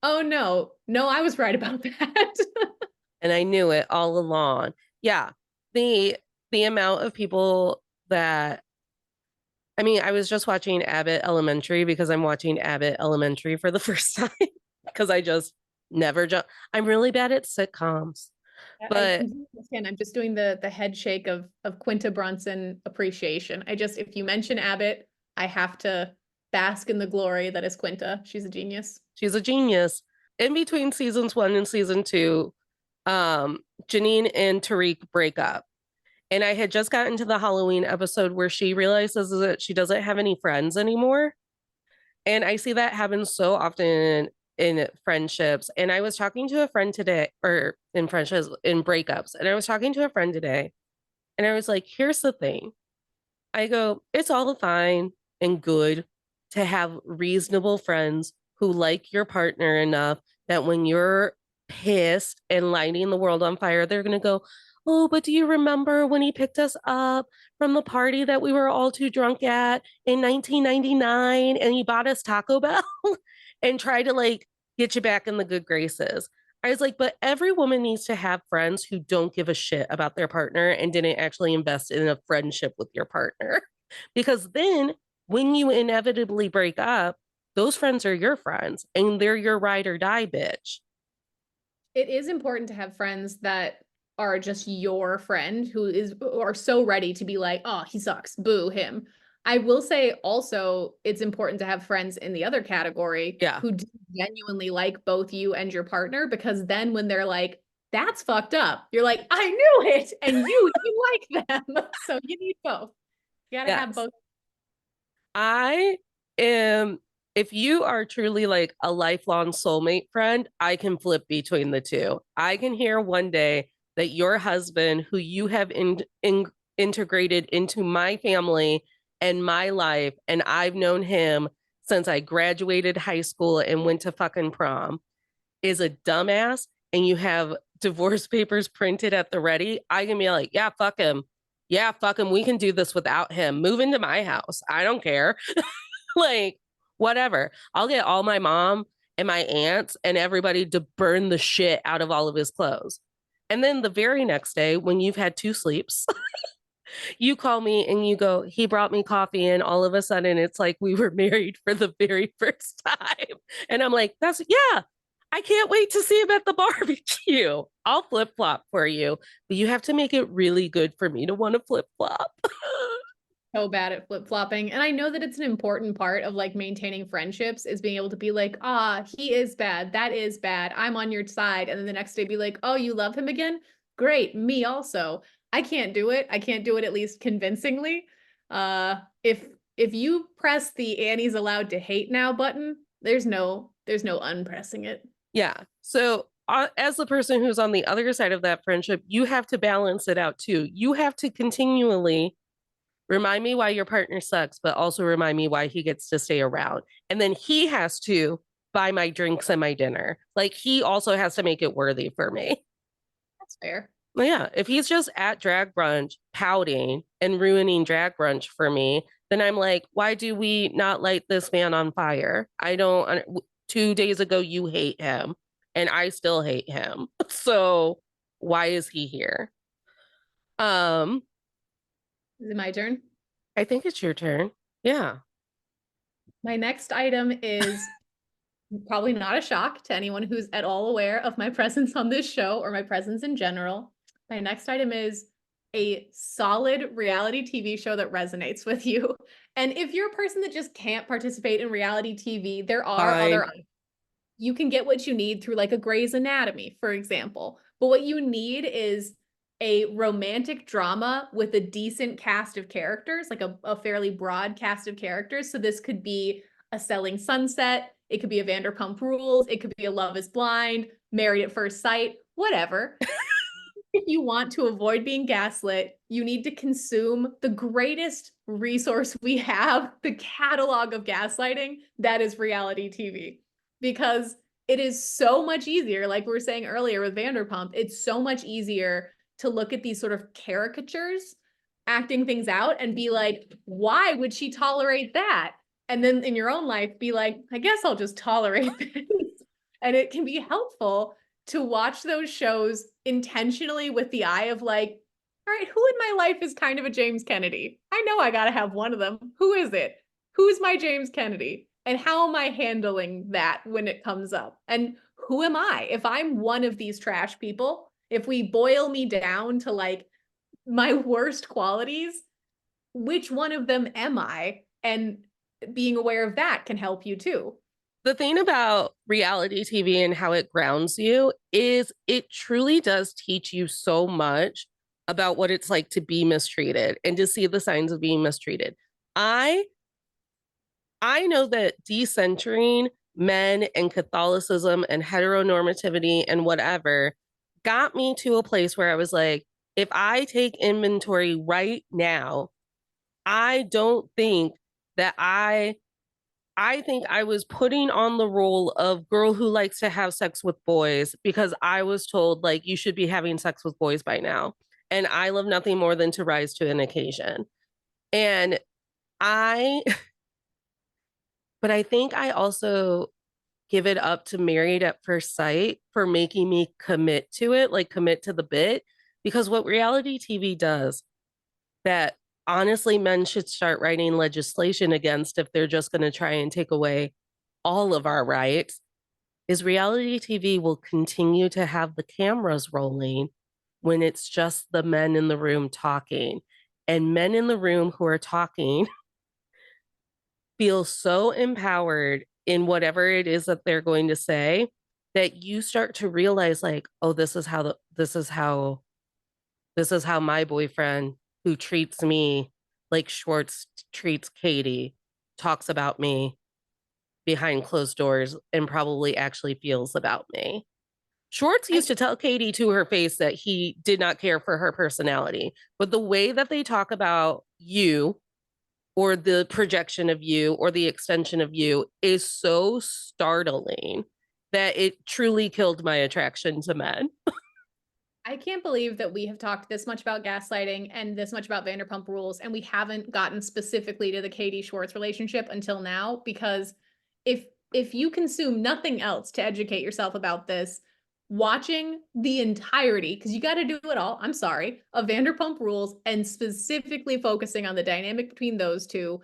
oh no, I was right about that. And I knew it all along. Yeah. The the amount of people that I mean, I was just watching Abbott Elementary because I'm watching Abbott Elementary for the first time because I just never jump. I'm really bad at sitcoms, I but completely understand. I'm just doing the head shake of Quinta Brunson appreciation. I just, if you mention Abbott, I have to bask in the glory that is Quinta. She's a genius. she's a genius. In between seasons 1 and season 2, Janine and Tariq break up. And I had just gotten to the Halloween episode where she realizes that she doesn't have any friends anymore. And I see that happen so often in friendships. And I was talking to a friend today, or in friendships, in breakups. And I was talking to a friend today, and I was like, here's the thing. I go, it's all fine and good to have reasonable friends who like your partner enough that when you're pissed and lighting the world on fire, they're going to go, oh, but do you remember when he picked us up from the party that we were all too drunk at in 1999 and he bought us Taco Bell and try to like get you back in the good graces? I was like, but every woman needs to have friends who don't give a shit about their partner and didn't actually invest in a friendship with your partner. Because then when you inevitably break up, those friends are your friends and they're your ride or die bitch. It is important to have friends that are just your friend who are so ready to be like, oh, he sucks, boo him. I will say also it's important to have friends in the other category Yeah. who do genuinely like both you and your partner, because then when they're like, that's fucked up, you're like, I knew it, and you like them. So you need both. You gotta have Yes. both. I am, if you are truly like a lifelong soulmate friend, I can flip between the two. I can hear one day that your husband, who you have integrated into my family and my life, and I've known him since I graduated high school and went to fucking prom, is a dumbass, and you have divorce papers printed at the ready. I can be like, yeah, fuck him. Yeah, fuck him. We can do this without him. Move into my house. I don't care. Like, whatever. I'll get all my mom and my aunts and everybody to burn the shit out of all of his clothes. And then the very next day, when you've had two sleeps, you call me and you go, he brought me coffee. And all of a sudden, it's like we were married for the very first time. And I'm like, yeah, I can't wait to see him at the barbecue. I'll flip flop for you, but you have to make it really good for me to want to flip flop. So bad at flip-flopping. And I know that it's an important part of like maintaining friendships is being able to be like, ah, he is bad. That is bad. I'm on your side. And then the next day be like, oh, you love him again? Great. Me also. I can't do it. I can't do it at least convincingly. If you press the Annie's allowed to hate now button, there's no unpressing it. Yeah. So, as the person who's on the other side of that friendship, you have to balance it out too. You have to continually remind me why your partner sucks, but also remind me why he gets to stay around. And then he has to buy my drinks and my dinner. Like, he also has to make it worthy for me. That's fair. Well, yeah, if he's just at drag brunch pouting and ruining drag brunch for me, then I'm like, why do we not light this man on fire? I don't. 2 days ago, you hate him, and I still hate him. So why is he here? Um, Is it my turn? I think it's your turn. Yeah. My next item is probably not a shock to anyone who's at all aware of my presence on this show or my presence in general. My next item is a solid reality TV show that resonates with you. And if you're a person that just can't participate in reality TV, there are Fine. other, you can get what you need through like a Grey's Anatomy, for example. But what you need is a romantic drama with a decent cast of characters, like a fairly broad cast of characters. So this could be a Selling Sunset, it could be a Vanderpump Rules, it could be a Love is Blind, Married at First Sight, whatever. If you want to avoid being gaslit, you need to consume the greatest resource we have, the catalog of gaslighting that is reality TV. Because it is so much easier, like we were saying earlier with Vanderpump, it's so much easier to look at these sort of caricatures acting things out and be like, why would she tolerate that? And then in your own life, be like, I guess I'll just tolerate this. And it can be helpful to watch those shows intentionally with the eye of like, all right, who in my life is kind of a James Kennedy? I know I got to have one of them. Who is it? Who's my James Kennedy? And how am I handling that when it comes up? And who am I? If I'm one of these trash people, if we boil me down to like my worst qualities, which one of them am I? And being aware of that can help you too. The thing about reality TV and how it grounds you is it truly does teach you so much about what it's like to be mistreated and to see the signs of being mistreated. I I know that decentering men and Catholicism and heteronormativity and whatever got me to a place where I was like, if I take inventory right now, I don't think that I think I was putting on the role of girl who likes to have sex with boys because I was told like you should be having sex with boys by now. And I love nothing more than to rise to an occasion. And I but I think I also give it up to Married at First Sight for making me commit to it, like commit to the bit. Because what reality TV does that honestly men should start writing legislation against if they're just going to try and take away all of our rights is reality TV will continue to have the cameras rolling when it's just the men in the room talking. And men in the room who are talking feel so empowered in whatever it is that they're going to say that you start to realize like, oh, this is how my boyfriend who treats me like Schwartz treats Katie talks about me behind closed doors and probably actually feels about me. Schwartz I used to tell Katie to her face that he did not care for her personality, but the way that they talk about you or the projection of you or the extension of you is so startling that it truly killed my attraction to men. I can't believe that we have talked this much about gaslighting and this much about Vanderpump Rules, and we haven't gotten specifically to the Katie Schwartz relationship until now. Because if you consume nothing else to educate yourself about this, watching the entirety, because you got to do it all, I'm sorry, of Vanderpump Rules and specifically focusing on the dynamic between those two,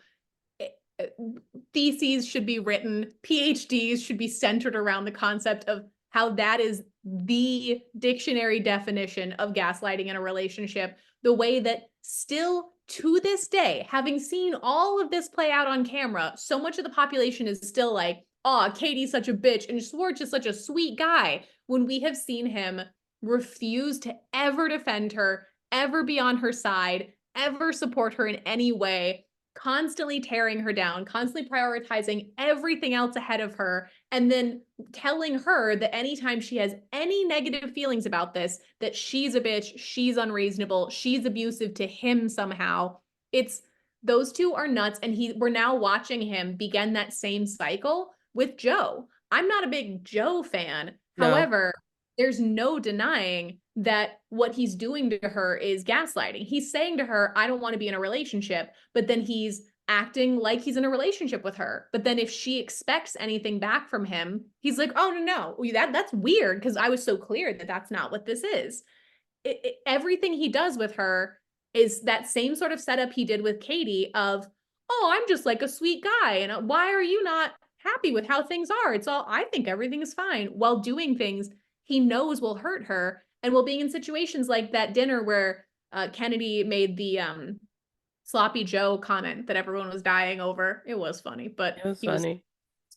theses should be written, PhDs should be centered around the concept of how that is the dictionary definition of gaslighting in a relationship, the way that still to this day, having seen all of this play out on camera, so much of the population is still like, oh, Katie's such a bitch and Schwartz is such a sweet guy, when we have seen him refuse to ever defend her, ever be on her side, ever support her in any way, constantly tearing her down, constantly prioritizing everything else ahead of her, and then telling her that anytime she has any negative feelings about this, that she's a bitch, she's unreasonable, she's abusive to him somehow. It's those two are nuts, and we're now watching him begin that same cycle with Joe. I'm not a big Joe fan. No, However, there's no denying that what he's doing to her is gaslighting. He's saying to her, I don't want to be in a relationship, but then he's acting like he's in a relationship with her. But then if she expects anything back from him, he's like, oh, no, that's weird because I was so clear that that's not what this is. Everything he does with her is that same sort of setup he did with Katie of, oh, I'm just like a sweet guy. And why are you not happy with how things are? It's all, I think everything is fine, while doing things he knows will hurt her. And while being in situations like that dinner where Kennedy made the sloppy Joe comment that everyone was dying over. It was funny, but it was he was funny.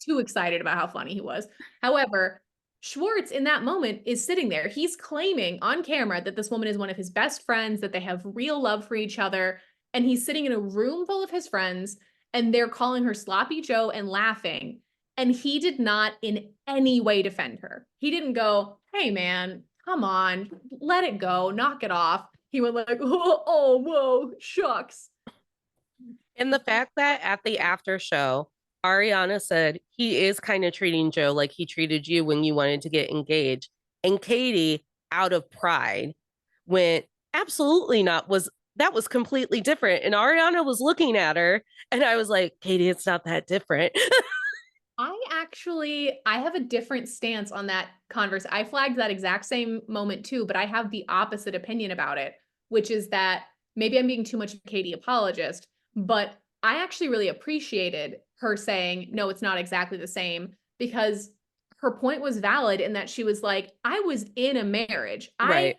too excited about how funny he was. However, Schwartz in that moment is sitting there. He's claiming on camera that this woman is one of his best friends, that they have real love for each other. And he's sitting in a room full of his friends and they're calling her sloppy Joe and laughing. And he did not in any way defend her. He didn't go, hey man, come on, let it go, knock it off. He went like, oh whoa, shucks. And the fact that at the after show, Ariana said he is kind of treating Joe like he treated you when you wanted to get engaged. And Katie, out of pride, went, absolutely not. That was completely different. And Ariana was looking at her, and I was like, Katie, it's not that different. I have a different stance on that converse. I flagged that exact same moment too, but I have the opposite opinion about it, which is that maybe I'm being too much of a Katie apologist, but I actually really appreciated her saying, no, it's not exactly the same, because her point was valid in that she was like, I was in a marriage. Right.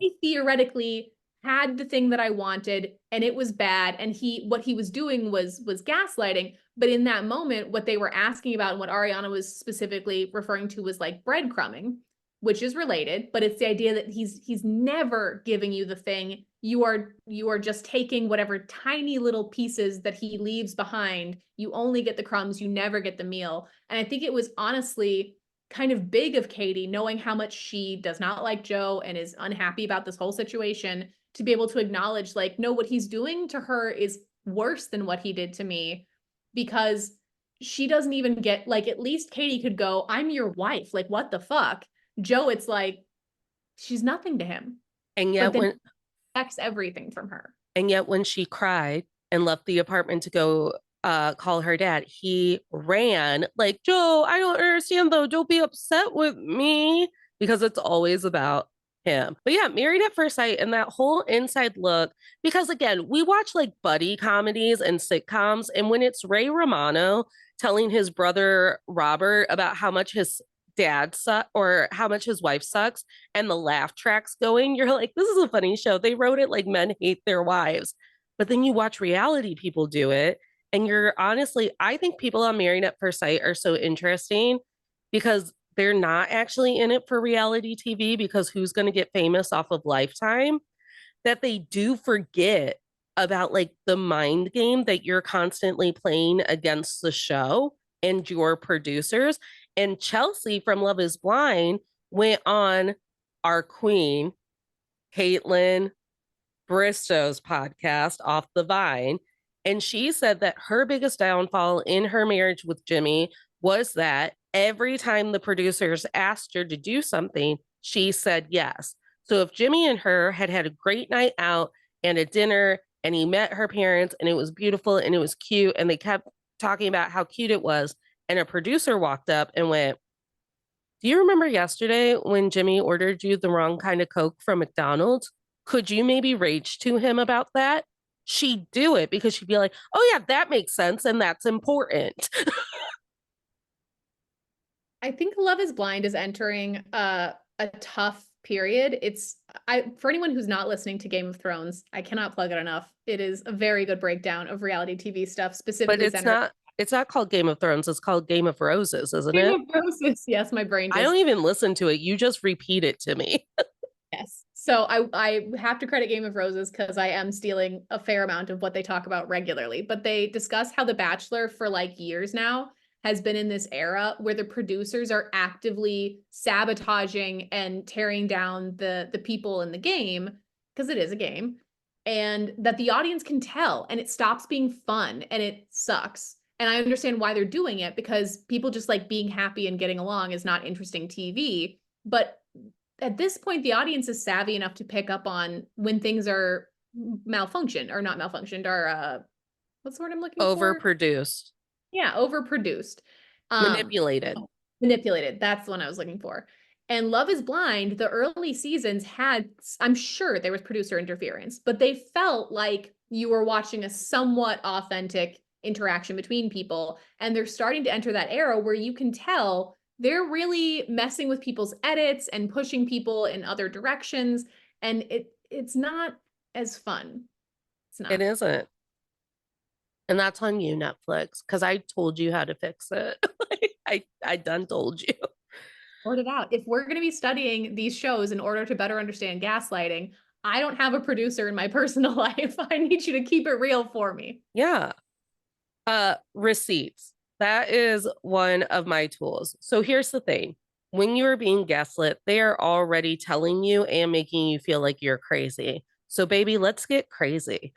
I theoretically had the thing that I wanted and it was bad. And what he was doing was gaslighting. But in that moment, what they were asking about and what Ariana was specifically referring to was like breadcrumbing, which is related, but it's the idea that he's never giving you the thing. You are just taking whatever tiny little pieces that he leaves behind. You only get the crumbs, you never get the meal. And I think it was honestly kind of big of Katie, knowing how much she does not like Joe and is unhappy about this whole situation, to be able to acknowledge like, no, what he's doing to her is worse than what he did to me, because she doesn't even get, like, at least Katie could go, I'm your wife. Like, what the fuck? Joe, it's like, she's nothing to him. And But yet then he when expects everything from her. she cried and left the apartment to go call her dad, he ran like, Joe, I don't understand though. Don't be upset with me, because it's always about him. But yeah, Married at First Sight and that whole inside look, because again, we watch like buddy comedies and sitcoms, and when it's Ray Romano telling his brother Robert about how much his dad sucks or how much his wife sucks and the laugh tracks going, you're like, this is a funny show. They wrote it like men hate their wives. But then you watch reality people do it, and you're honestly, I think people on Married at First Sight are so interesting because they're not actually in it for reality TV because who's going to get famous off of Lifetime, that they do forget about like the mind game that you're constantly playing against the show and your producers. And Chelsea from Love is Blind went on our queen, Caitlin Bristow's podcast, Off the Vine. And she said that her biggest downfall in her marriage with Jimmy was that every time the producers asked her to do something, she said yes. So if Jimmy and her had had a great night out and a dinner and he met her parents and it was beautiful and it was cute and they kept talking about how cute it was, and a producer walked up and went, do you remember yesterday when Jimmy ordered you the wrong kind of Coke from McDonald's? Could you maybe rage to him about that? She'd do it because she'd be like, oh, yeah, that makes sense. And that's important. I think Love is Blind is entering a tough period. For anyone who's not listening to Game of Thrones, I cannot plug it enough. It is a very good breakdown of reality TV stuff, But specifically centered it's not called Game of Thrones. It's called Game of Roses, isn't Game it? of Roses. Yes, my brain I just don't even listen to it. You just repeat it to me. yes. So I have to credit Game of Roses because I am stealing a fair amount of what they talk about regularly. But they discuss how The Bachelor for like years now has been in this era where the producers are actively sabotaging and tearing down the people in the game, because it is a game, and that the audience can tell, and it stops being fun and it sucks. And I understand why they're doing it, because people just like being happy and getting along is not interesting TV. But at this point, the audience is savvy enough to pick up on when things are malfunctioned or not malfunctioned, or what's the word I'm looking for? Overproduced, Yeah, overproduced. Um, manipulated. Manipulated. That's the one I was looking for. And Love is Blind, the early seasons had, I'm sure there was producer interference, but they felt like you were watching a somewhat authentic interaction between people. And they're starting to enter that era where you can tell they're really messing with people's edits and pushing people in other directions. And it's not as fun. It's It not. isn't. And that's on you, Netflix, because I told you how to fix it. I done told you. Sort it out. If we're going to be studying these shows in order to better understand gaslighting, I don't have a producer in my personal life. I need you to keep it real for me. Yeah. Receipts. That is one of my tools. So here's the thing. When you're being gaslit, they are already telling you and making you feel like you're crazy. So baby, let's get crazy.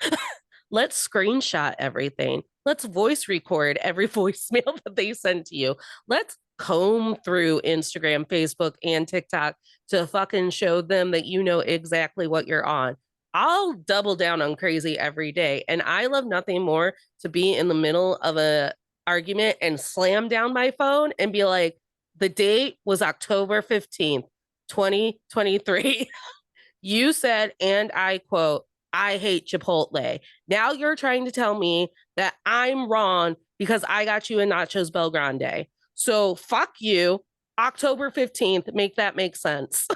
Let's screenshot everything. Let's voice record every voicemail that they send to you. Let's comb through Instagram, Facebook, and TikTok to fucking show them that you know exactly what you're on. I'll double down on crazy every day. And I love nothing more to be in the middle of a argument and slam down my phone and be like, the date was October 15th, 2023. You said, and I quote, I hate Chipotle. Now you're trying to tell me that I'm wrong because I got you a Nachos Bel Grande. So fuck you. October 15th, make that make sense.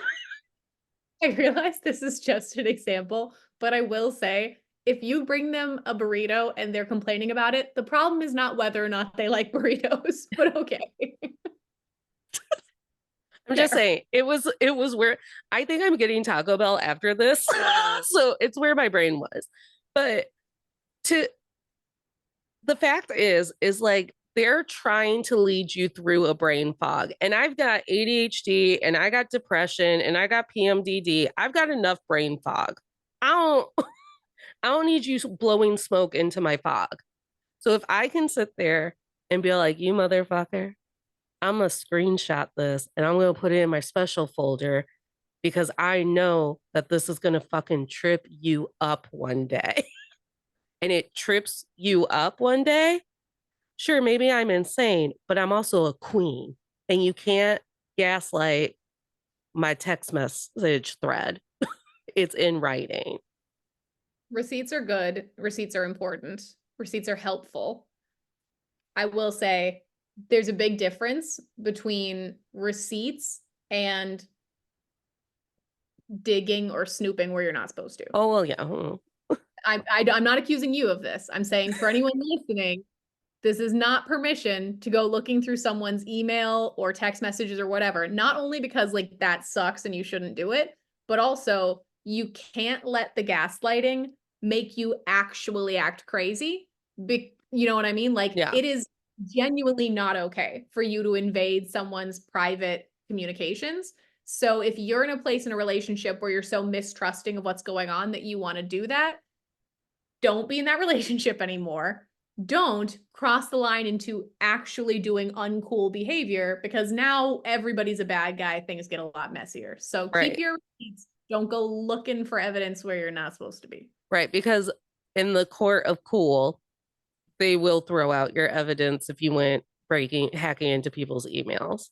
I realize this is just an example, but I will say if you bring them a burrito and they're complaining about it, the problem is not whether or not they like burritos, but okay. I'm just saying it was where I think I'm getting Taco Bell after this. So it's where my brain was. But to the fact is like they're trying to lead you through a brain fog. And I've got ADHD and I got depression and I got PMDD. I've got enough brain fog. I don't I don't need you blowing smoke into my fog. So if I can sit there and be like, you motherfucker, I'm gonna screenshot this and I'm gonna put it in my special folder because I know that this is gonna fucking trip you up one day. And it trips you up one day. Sure, maybe I'm insane, but I'm also a queen. And you can't gaslight my text message thread. It's in writing. Receipts are good. Receipts are important. Receipts are helpful. I will say there's a big difference between receipts and digging or snooping where you're not supposed to. Oh, well, yeah. I'm not accusing you of this. I'm saying for anyone listening, this is not permission to go looking through someone's email or text messages or whatever. Not only because like that sucks and you shouldn't do it, but also you can't let the gaslighting make you actually act crazy. You know what I mean? Like Yeah. it is genuinely not okay for you to invade someone's private communications. So if you're in a place in a relationship where you're so mistrusting of what's going on that you want to do that, don't be in that relationship anymore. Don't cross the line into actually doing uncool behavior because now everybody's a bad guy. Things get a lot messier. So keep Right. your receipts. Don't go looking for evidence where you're not supposed to be. Right. Because in the court of cool, they will throw out your evidence if you went hacking into people's emails,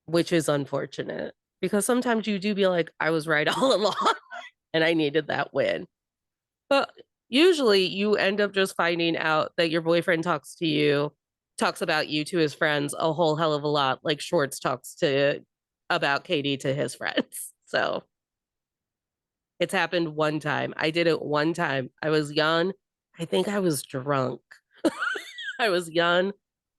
which is unfortunate because sometimes you do be like, I was right all along and I needed that win. But usually you end up just finding out that your boyfriend talks about you to his friends a whole hell of a lot, like Schwartz talks to about Katie to his friends. So it's happened one time. I did it one time. I was young. I think I was drunk. I was young.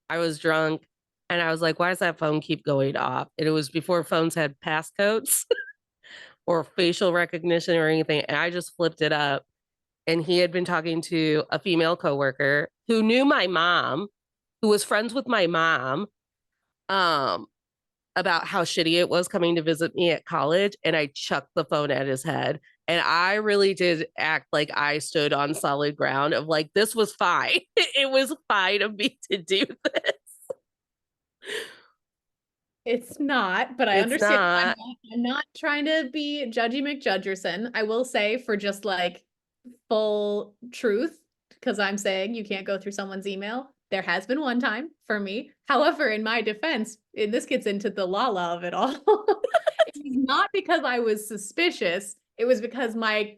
I was drunk. And I was like, why does that phone keep going off? And it was before phones had passcodes or facial recognition or anything. And I just flipped it up. And he had been talking to a female coworker who knew my mom, who was friends with my mom, um, about how shitty it was coming to visit me at college. And I chucked the phone at his head. And I really did act like I stood on solid ground of like, this was fine. It was fine of me to do this. It's not, but I It's understand. I'm not. not, I'm not trying to be Judgy McJudgerson. I will say for just like full truth, because I'm saying you can't go through someone's email. There has been one time for me. However, in my defense, and this gets into the la of it all. It was not because I was suspicious. It was because my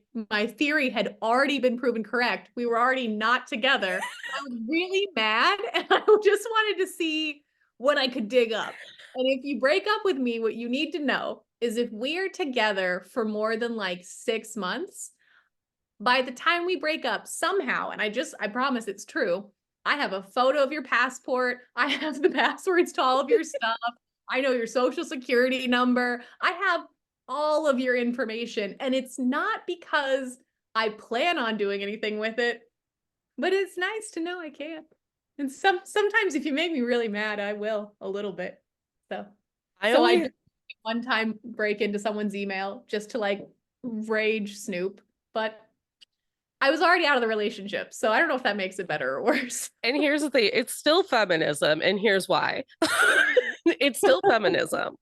theory had already been proven correct. We were already not together. I was really mad, and I just wanted to see what I could dig up. And if you break up with me, what you need to know is if we're together for more than like 6 months, by the time we break up, somehow, and I promise it's true, I have a photo of your passport. I have the passwords to all of your stuff. I know your social security number. I have all of your information. And it's not because I plan on doing anything with it, but it's nice to know I can. And sometimes if you make me really mad, I will a little bit. So I so I only did one time break into someone's email just to like rage snoop, but I was already out of the relationship, so I don't know if that makes it better or worse. and here's the thing, it's still feminism, and here's why. It's still feminism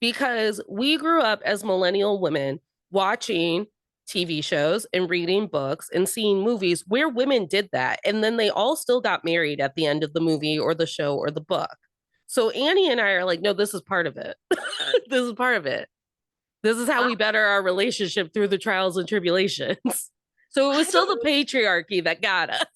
because we grew up as millennial women watching TV shows and reading books and seeing movies where women did that. And then they all still got married at the end of the movie or the show or the book. So Annie and I are like, no, this is part of it. This is part of it. This is how I, we better our relationship through the trials and tribulations. So it was I still don't the patriarchy that got us.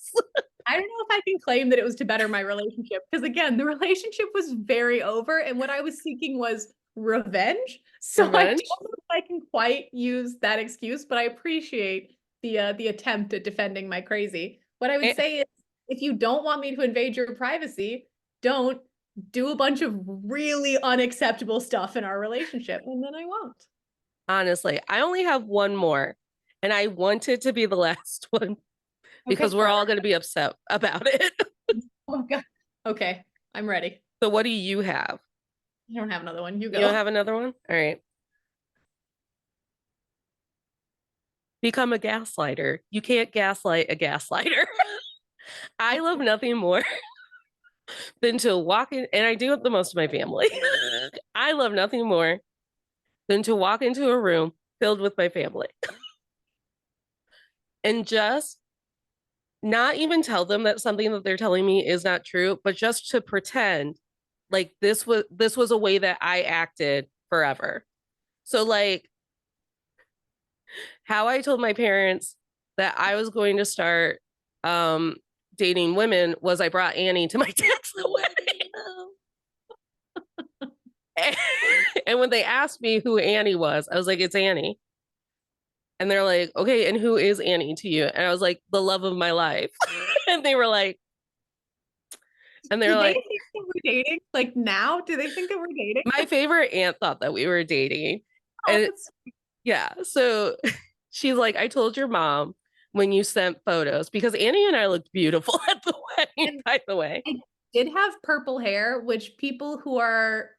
I don't know if I can claim that it was to better my relationship because again, the relationship was very over and what I was seeking was revenge. So I don't Revenge. know if I can quite use that excuse, but I appreciate the attempt at defending my crazy. What I would And say is if you don't want me to invade your privacy, don't do a bunch of really unacceptable stuff in our relationship and then I won't. honestly, I only have one more, and I want it to be the last one Okay, because we're all going to be upset about it. oh God. Okay, I'm ready. So, what do you have? I don't have another one. You You don't go. have another one? All right. Become a gaslighter. You can't gaslight a gaslighter. I love nothing more than to walk in, and I do it the most of my family. I love nothing more than to walk into a room filled with my family and just not even tell them that something that they're telling me is not true, but just to pretend like this was a way that I acted forever. So like how I told my parents that I was going to start um dating women was I brought Annie to my dad's wedding. And, and when they asked me who Annie was, I was like, it's Annie. And they're like, okay, and who is Annie to you? And I was like, the love of my life. And they were like, and they're Did they like, think that we're dating? Like now, do they think that we're dating? my favorite aunt thought that we were dating. Oh, And that's yeah, so she's like, I told your mom when you sent photos because Annie and I looked beautiful at the wedding, and by the way. I did have purple hair, which people who are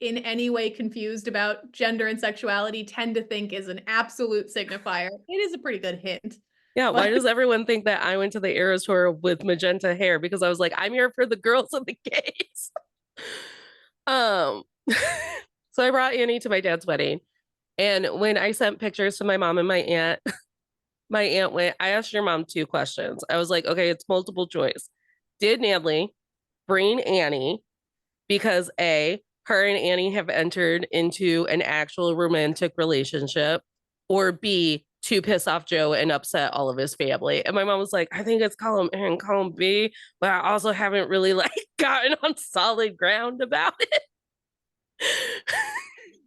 in any way confused about gender and sexuality tend to think is an absolute signifier. It is a pretty good hint. Yeah, why But does everyone think that I went to the Eras tour with magenta hair? Because I was like, I'm here for the girls and the gays. Um, so I brought Annie to my dad's wedding. And when I sent pictures to my mom and my aunt went, I asked your mom two questions. I was like, okay, it's multiple choice. Did Natalie bring Annie because A, her and Annie have entered into an actual romantic relationship, or B, to piss off Joe and upset all of his family? And my mom was like, I think it's column A and column B, but I also haven't really like gotten on solid ground about it.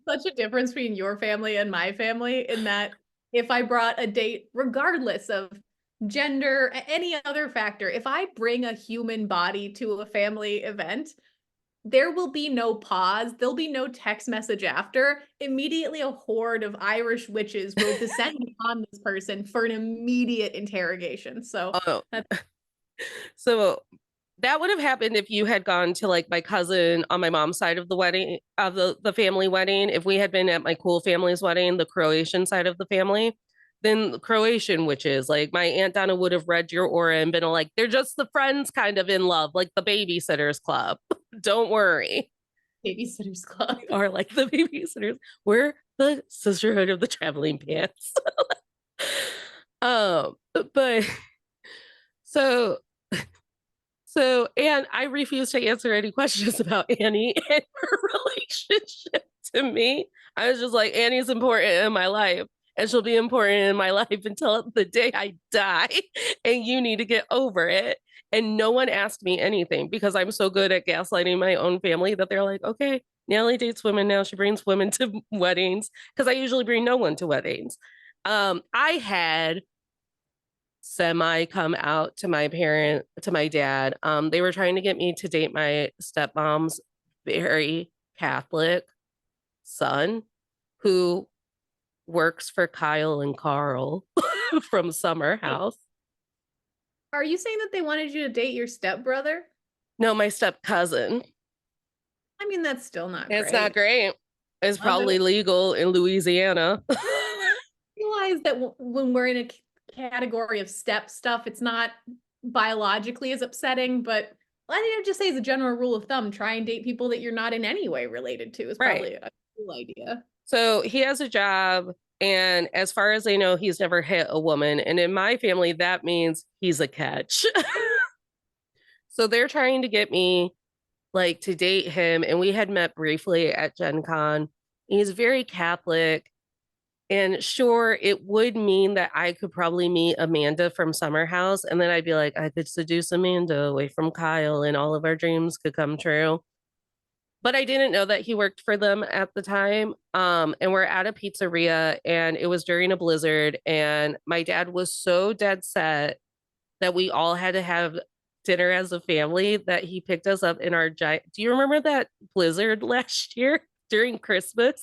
such a difference between your family and my family in that if I brought a date, regardless of gender, any other factor, if I bring a human body to a family event, there will be no pause. There'll be no text message after. Immediately, a horde of Irish witches will descend upon this person for an immediate interrogation. So Oh, that's so that would have happened if you had gone to like my cousin on my mom's side of the wedding of the family wedding. If we had been at my cool family's wedding, the Croatian side of the family, then the Croatian witches, like my Aunt Donna would have read your aura and been like, they're just the friends kind of in love, like the babysitters club. Don't worry. Babysitter's Club. Or like the babysitters. We're the sisterhood of the traveling pants. But so and I refuse to answer any questions about Annie and her relationship to me. I was just like, Annie's important in my life, and she'll be important in my life until the day I die. And you need to get over it. And no one asked me anything because I'm so good at gaslighting my own family that they're like, okay, Natalie dates women now. She brings women to weddings because I usually bring no one to weddings. I had semi come out to my dad. They were trying to get me to date my stepmom's very Catholic son who works for Kyle and Carl from Summer House. Are you saying that they wanted you to date your stepbrother? No, my step cousin. I mean, that's still not It's not great. great. It's Love it. probably legal in Louisiana. Realize that when we're in a category of step stuff, it's not biologically as upsetting, but I think I'd just say as a general rule of thumb, try and date people that you're not in any way related to is Right. probably a cool idea. So he has a job, and as far as I know, he's never hit a woman. And in my family, that means he's a catch. So they're trying to get me like to date him. And we had met briefly at Gen Con. He's very Catholic. And sure, it would mean that I could probably meet Amanda from Summer House. And then I'd be like, I could seduce Amanda away from Kyle and all of our dreams could come true. But I didn't know that he worked for them at the time. And we're at a pizzeria and it was during a blizzard. And my dad was so dead set that we all had to have dinner as a family that he picked us up in our giant. Do you remember that blizzard last year during Christmas?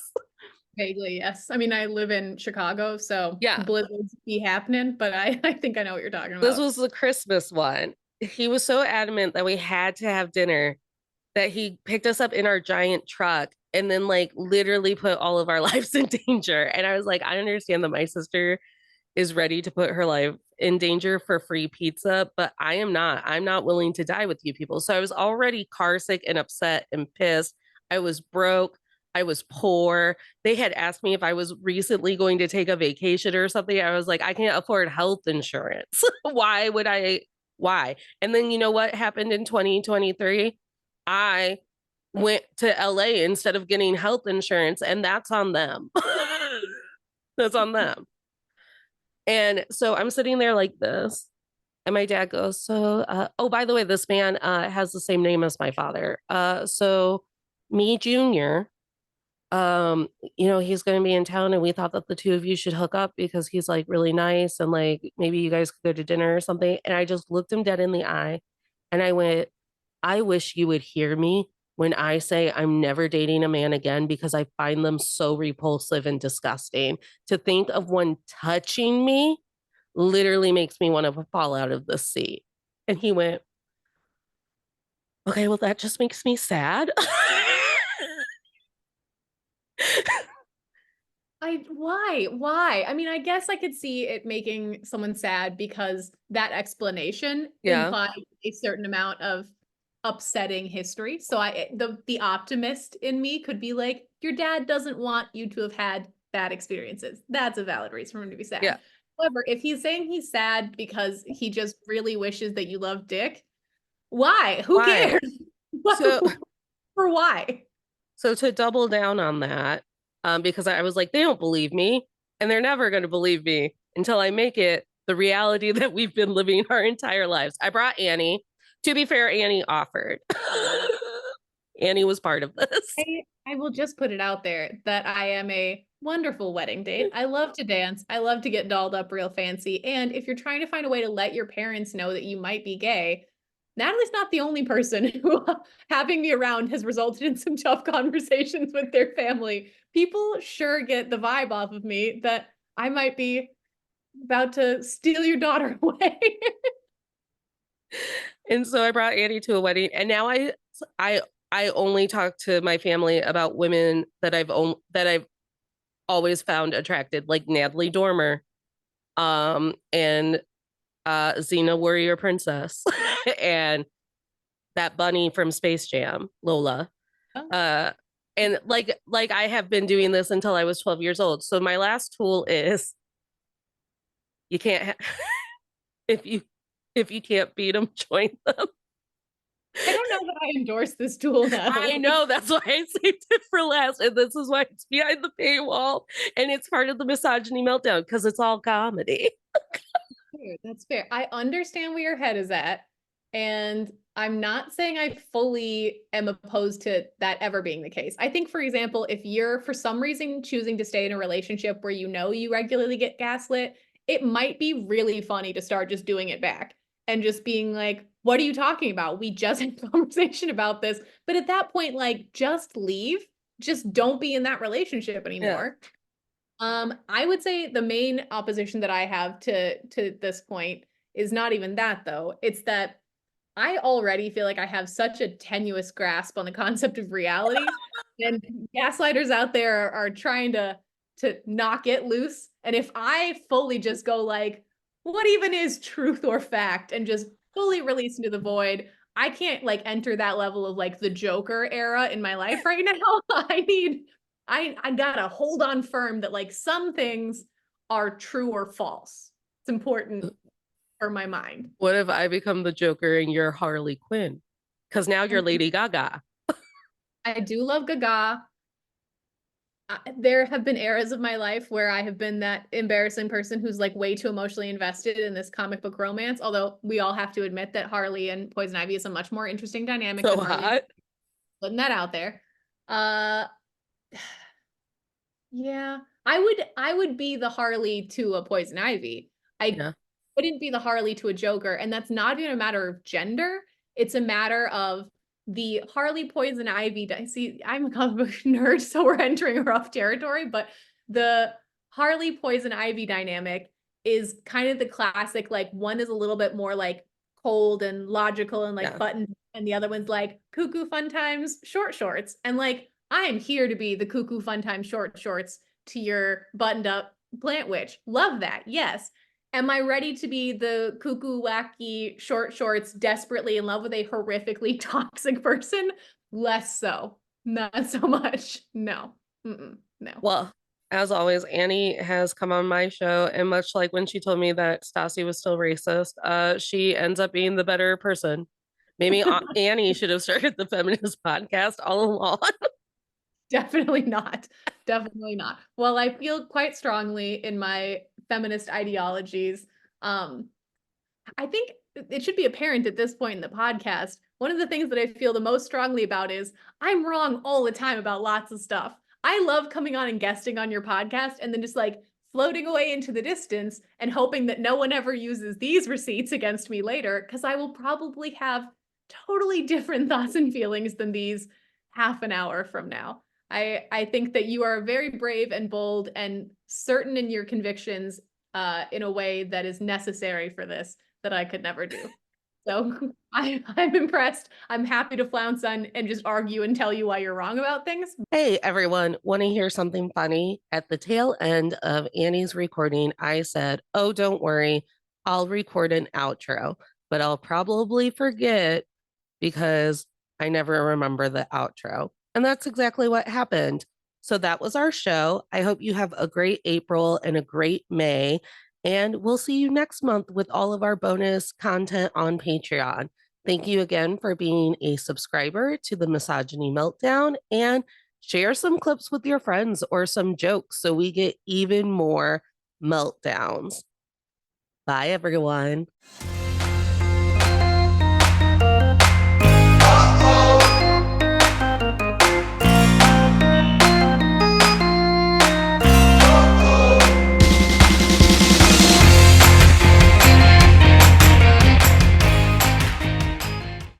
Vaguely, yes. I mean, I live in Chicago, so Yeah, blizzards be happening, but I think I know what you're talking this about. was the Christmas one. He was so adamant that we had to have dinner that he picked us up in our giant truck and then like literally put all of our lives in danger. And I was like, I understand that my sister is ready to put her life in danger for free pizza, but I am not. I'm not willing to die with you people. So I was already car sick and upset and pissed. I was broke. I was poor. They had asked me if I was recently going to take a vacation or something. I was like, I can't afford health insurance. Why would I? Why? And then you know what happened in 2023? I went to LA instead of getting health insurance, and that's on them. That's on them. And so I'm sitting there like this, and my dad goes, "So, oh, by the way, this man has the same name as my father. So, me, Junior, he's going to be in town, and we thought that the two of you should hook up because he's like really nice, and like maybe you guys could go to dinner or something." And I just looked him dead in the eye, and I went, "I wish you would hear me when I say I'm never dating a man again because I find them so repulsive and disgusting. To think of one touching me literally makes me want to fall out of the seat." And he went, "Okay, well, that just makes me sad." Why? I mean, I guess I could see it making someone sad because that explanation Yeah. implies a certain amount of upsetting history. So the optimist in me could be like, your dad doesn't want you to have had bad experiences. That's a valid reason for him to be sad. Yeah. However, if he's saying he's sad because he just really wishes that you love dick, why? Who Why? cares? So, For why? so to double down on that, because I was like, they don't believe me, and they're never going to believe me until I make it the reality that we've been living our entire lives. I brought Annie. To be fair, Annie offered. Annie was part of this. I will just put it out there that I am a wonderful wedding date. I love to dance. I love to get dolled up real fancy. And if you're trying to find a way to let your parents know that you might be gay, Natalie's not the only person who having me around has resulted in some tough conversations with their family. People sure get the vibe off of me that I might be about to steal your daughter away. And so I brought Annie to a wedding, and now I only talk to my family about women that I've always found attracted, like Natalie Dormer, and Xena Warrior Princess, and that bunny from Space Jam, Lola. Oh, Uh, and like I have been doing this until I was 12 years old. So my last tool is you can't if you can't beat them, join them. I don't know that I endorse this tool, I Natalie. know, that's why I saved it for last, and this is why it's behind the paywall, and it's part of the misogyny meltdown because it's all comedy. Fair, that's fair. I understand where your head is at, and I'm not saying I fully am opposed to that ever being the case. I think, for example, if you're for some reason choosing to stay in a relationship where you know you regularly get gaslit, it might be really funny to start just doing it back and just being like, what are you talking about? We just had a conversation about this. But at that point, like, just leave. Just don't be in that relationship Yeah. anymore. I would say the main opposition that I have to this point is not even that though. It's that I already feel like I have such a tenuous grasp on the concept of reality, and gaslighters out there are trying to knock it loose. And if I fully just go like, what even is truth or fact, and just fully release into the void, I can't like enter that level of like the Joker era in my life right now. I gotta hold on firm that like some things are true or false. It's important for my mind. What if I become the Joker and you're Harley Quinn? Because now you're Lady Gaga. I do love Gaga. There have been eras of my life where I have been that embarrassing person who's like way too emotionally invested in this comic book romance. Although we all have to admit that Harley and Poison Ivy is a much more interesting dynamic So than Harley. hot. Putting that out there. Uh, yeah, I would be the Harley to a Poison Ivy. I Yeah. wouldn't be the Harley to a Joker, and that's not even a matter of gender. It's a matter of the Harley Poison Ivy. See, I'm a comic book nerd, so we're entering a rough territory, but the Harley Poison Ivy dynamic is kind of the classic, like one is a little bit more like cold and logical and like Yeah. button, and the other one's like cuckoo fun times short shorts. And like I am here to be the cuckoo fun time short shorts to your buttoned up plant witch. Love that. Yes. Am I ready to be the cuckoo wacky short shorts desperately in love with a horrifically toxic person? Less so. Not so much. No. No. Well, as always, Annie has come on my show, and much like when she told me that Stassi was still racist, she ends up being the better person Maybe Annie should have started the feminist podcast all along. Definitely not. Definitely not. Well, I feel quite strongly in my feminist ideologies. Um, I think it should be apparent at this point in the podcast. One of the things that I feel the most strongly about is I'm wrong all the time about lots of stuff. I love coming on and guesting on your podcast and then just like floating away into the distance and hoping that no one ever uses these receipts against me later, because I will probably have totally different thoughts and feelings than these half an hour from now. I think that you are very brave and bold and certain in your convictions in a way that is necessary for this that I could never do. So I'm impressed. I'm happy to flounce on and just argue and tell you why you're wrong about things. Hey, everyone, want to hear something funny? At the tail end of Annie's recording, I said, oh, don't worry, I'll record an outro, but I'll probably forget because I never remember the outro. And that's exactly what happened. So that was our show. I hope you have a great April and a great May. And we'll see you next month with all of our bonus content on Patreon. Thank you again for being a subscriber to the Misogyny Meltdown, and share some clips with your friends or some jokes so we get even more meltdowns. Bye, everyone.